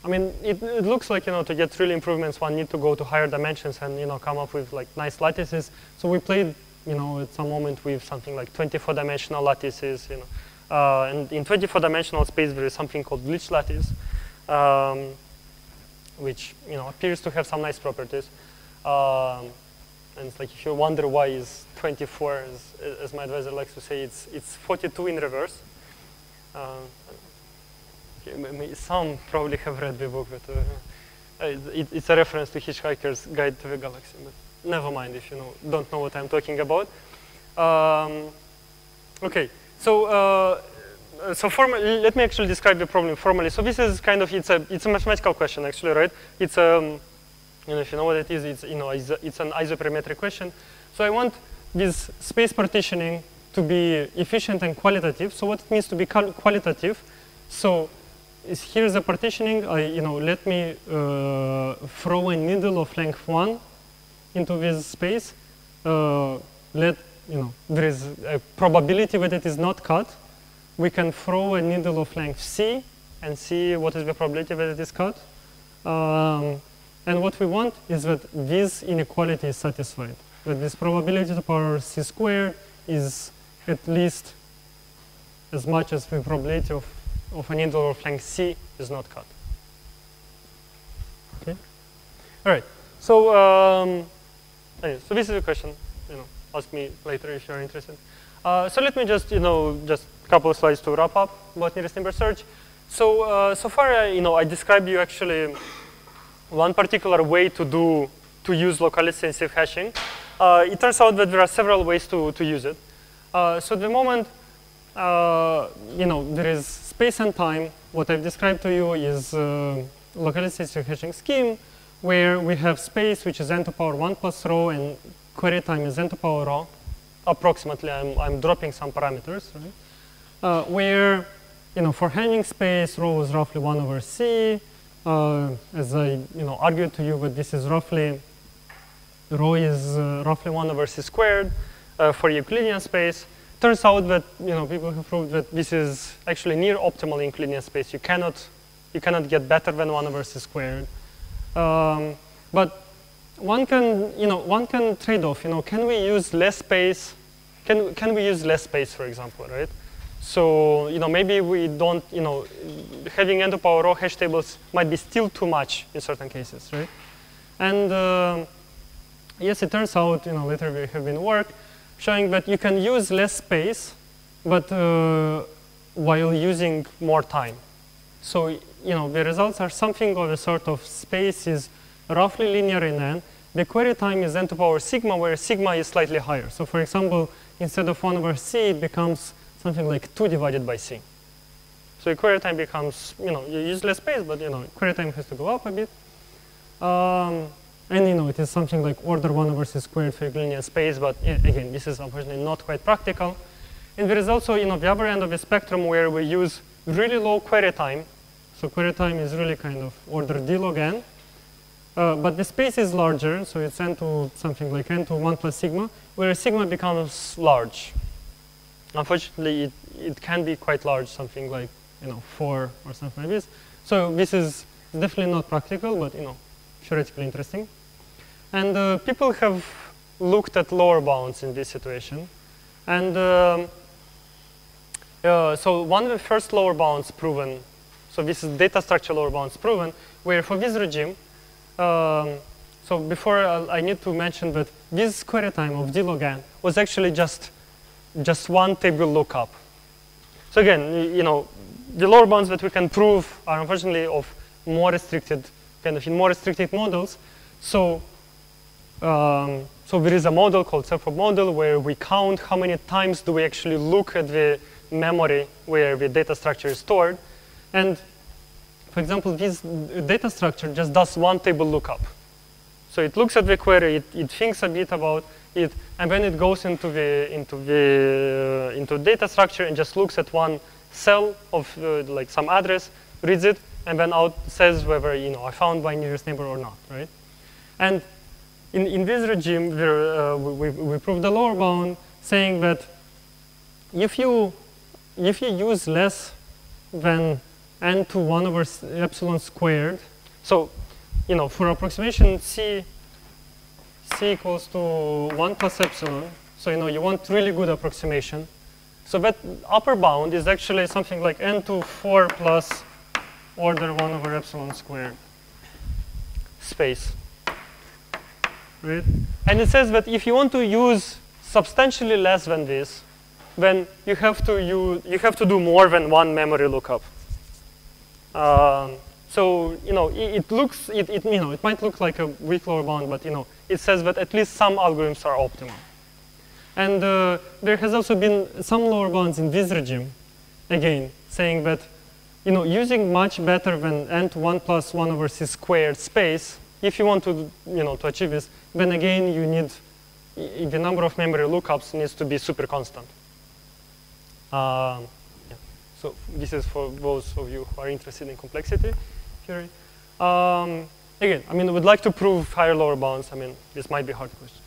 I mean, it looks like, to get real improvements, one need to go to higher dimensions and, come up with like nice lattices. So we played, at some moment with something like 24-dimensional lattices, and in 24-dimensional space, there is something called glitch lattice, which, appears to have some nice properties. And it's like, if you wonder why is 24, as my advisor likes to say, it's 42 in reverse. Some probably have read the book, but it's a reference to Hitchhiker's Guide to the Galaxy. But never mind if you don't know what I'm talking about. Okay, so let me actually describe the problem formally. So this is kind of it's a mathematical question actually, right? It's if you know what it is, it's it's an isoperimetric question. So I want this space partitioning to be efficient and qualitative. So what it means to be qualitative? So here's the partitioning. Let me throw a needle of length 1 into this space. There is a probability that it is not cut. We can throw a needle of length c and see what is the probability that it is cut. And what we want is that this inequality is satisfied. That this probability to the power c squared is at least as much as the probability of a needle of length c is not cut. Okay. All right. So so this is a question. Ask me later if you're interested. So let me just just a couple of slides to wrap up about nearest-neighbour search. So so far I described you actually one particular way to use locality sensitive hashing. It turns out that there are several ways to use it. So at the moment, there is space and time. What I've described to you is locality sensitive hashing scheme, where we have space, which is n to power 1 plus rho, and query time is n to power rho. Approximately, I'm dropping some parameters, right? Where, for hashing space, rho is roughly 1 over c. As I, argued to you, but this is roughly, rho is roughly 1 over c squared for Euclidean space. Turns out that people have proved that this is actually near optimal Euclidean space. You cannot get better than 1 over c squared. But one can trade off. Can we use less space? Can we use less space, for example, right? So maybe we don't. Having n to power rho hash tables might be still too much in certain cases, right? And yes, it turns out later we have been work showing that you can use less space, but while using more time. So the results are something of a sort of space is roughly linear in n. The query time is n to power sigma, where sigma is slightly higher. So for example, instead of 1 over c, it becomes something like 2 divided by c. So your query time becomes, you use less space, but query time has to go up a bit. And it is something like order 1 over c squared for Euclidean space, but again, this is unfortunately not quite practical. And there is also the other end of the spectrum where we use really low query time. So query time is really kind of order d log n. But the space is larger, so it's n to something like n to 1 plus sigma, where sigma becomes large. Unfortunately, it can be quite large, something like 4 or something like this. So this is definitely not practical, but theoretically interesting. And people have looked at lower bounds in this situation. And so one of the first lower bounds proven, so this is data structure lower bounds proven, where for this regime, so before I need to mention that this query time of d log n was actually just just one table lookup. So again, the lower bounds that we can prove are unfortunately of more restricted, kind of in more restricted models. So, so there is a model called self-probe model where we count how many times do we actually look at the memory where the data structure is stored. And for example, this data structure just does one table lookup. So it looks at the query, it thinks a bit about it, and then it goes into data structure and just looks at one cell of like some address, reads it, and then out says whether I found my nearest neighbor or not, right? And in this regime, we proved the lower bound, saying that if you use less than n to 1 over epsilon squared, so for approximation c equals to 1 plus epsilon, so you want really good approximation. So that upper bound is actually something like n to 4 plus order 1 over epsilon squared space, right? And it says that if you want to use substantially less than this, then you have to do more than one memory lookup. So it might look like a weak lower bound, but it says that at least some algorithms are optimal. And there has also been some lower bounds in this regime, again, saying that using much better than n to 1 plus 1 over c squared space, if you want to to achieve this, then again you need the number of memory lookups needs to be super constant. Yeah. So this is for those of you who are interested in complexity theory. Again, I would like to prove higher lower bounds. This might be a hard question.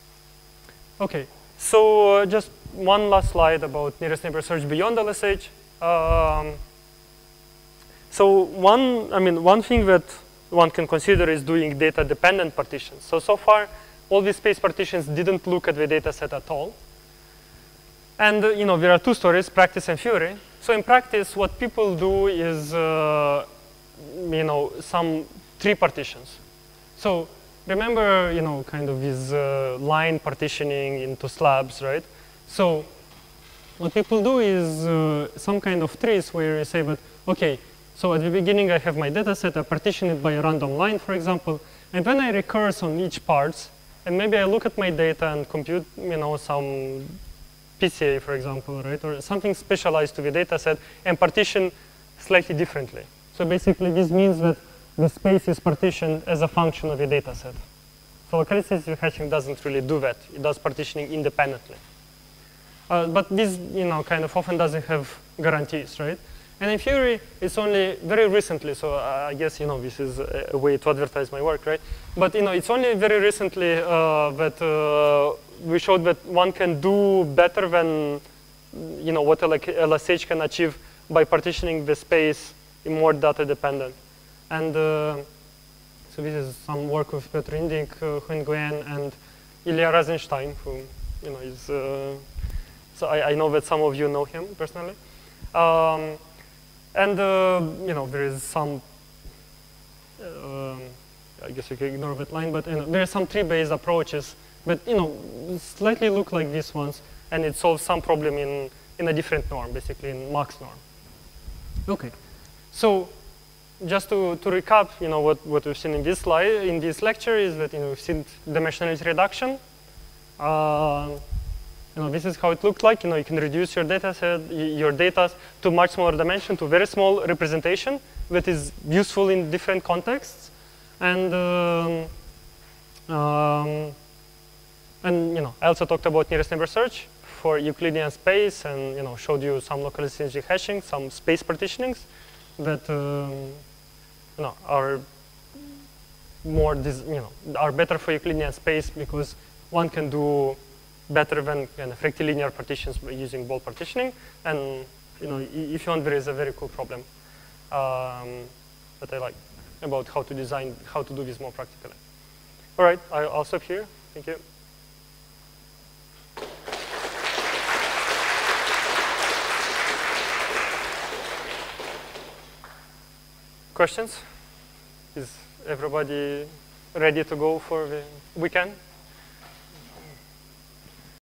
Okay, so just one last slide about nearest neighbor search beyond LSH. So one thing that one can consider is doing data-dependent partitions. So far, all these space partitions didn't look at the data set at all. And there are two stories, practice and theory. So in practice, what people do is some tree partitions. So remember, kind of this line partitioning into slabs, right? So what people do is some kind of trees where you say that, okay, so at the beginning I have my data set, I partition it by a random line, for example, and then I recurse on each parts, and maybe I look at my data and compute, some PCA, for example, right, or something specialized to the data set, and partition slightly differently. So basically, this means that the space is partitioned as a function of the data set. So locality-sensitive hashing doesn't really do that. It does partitioning independently. But this, kind of often doesn't have guarantees, right? And in theory, it's only very recently, so I guess, this is a way to advertise my work, right? But, it's only very recently that we showed that one can do better than, what LSH can achieve by partitioning the space in more data dependent. And so this is some work with Petr Indik, Huynh Nguyen, and Ilya Razenstein, who, is, so I know that some of you know him personally. And there is some, I guess you can ignore that line, but there are some tree-based approaches that slightly look like these ones, and it solves some problem in a different norm, basically in max norm. Okay, so just to recap, what we've seen in this slide, in this lecture, is that we've seen dimensionality reduction. This is how it looked like. You can reduce your data set, your data to much smaller dimension, to very small representation that is useful in different contexts. And I also talked about nearest neighbor search for Euclidean space, and showed you some locality-sensitive hashing, some space partitionings that are more are better for Euclidean space because one can do better than rectilinear partitions by using ball partitioning. And if you want, there is a very cool problem that I like about how to do this more practically. All right, I'll stop here. Thank you. Questions? Is everybody ready to go for the weekend?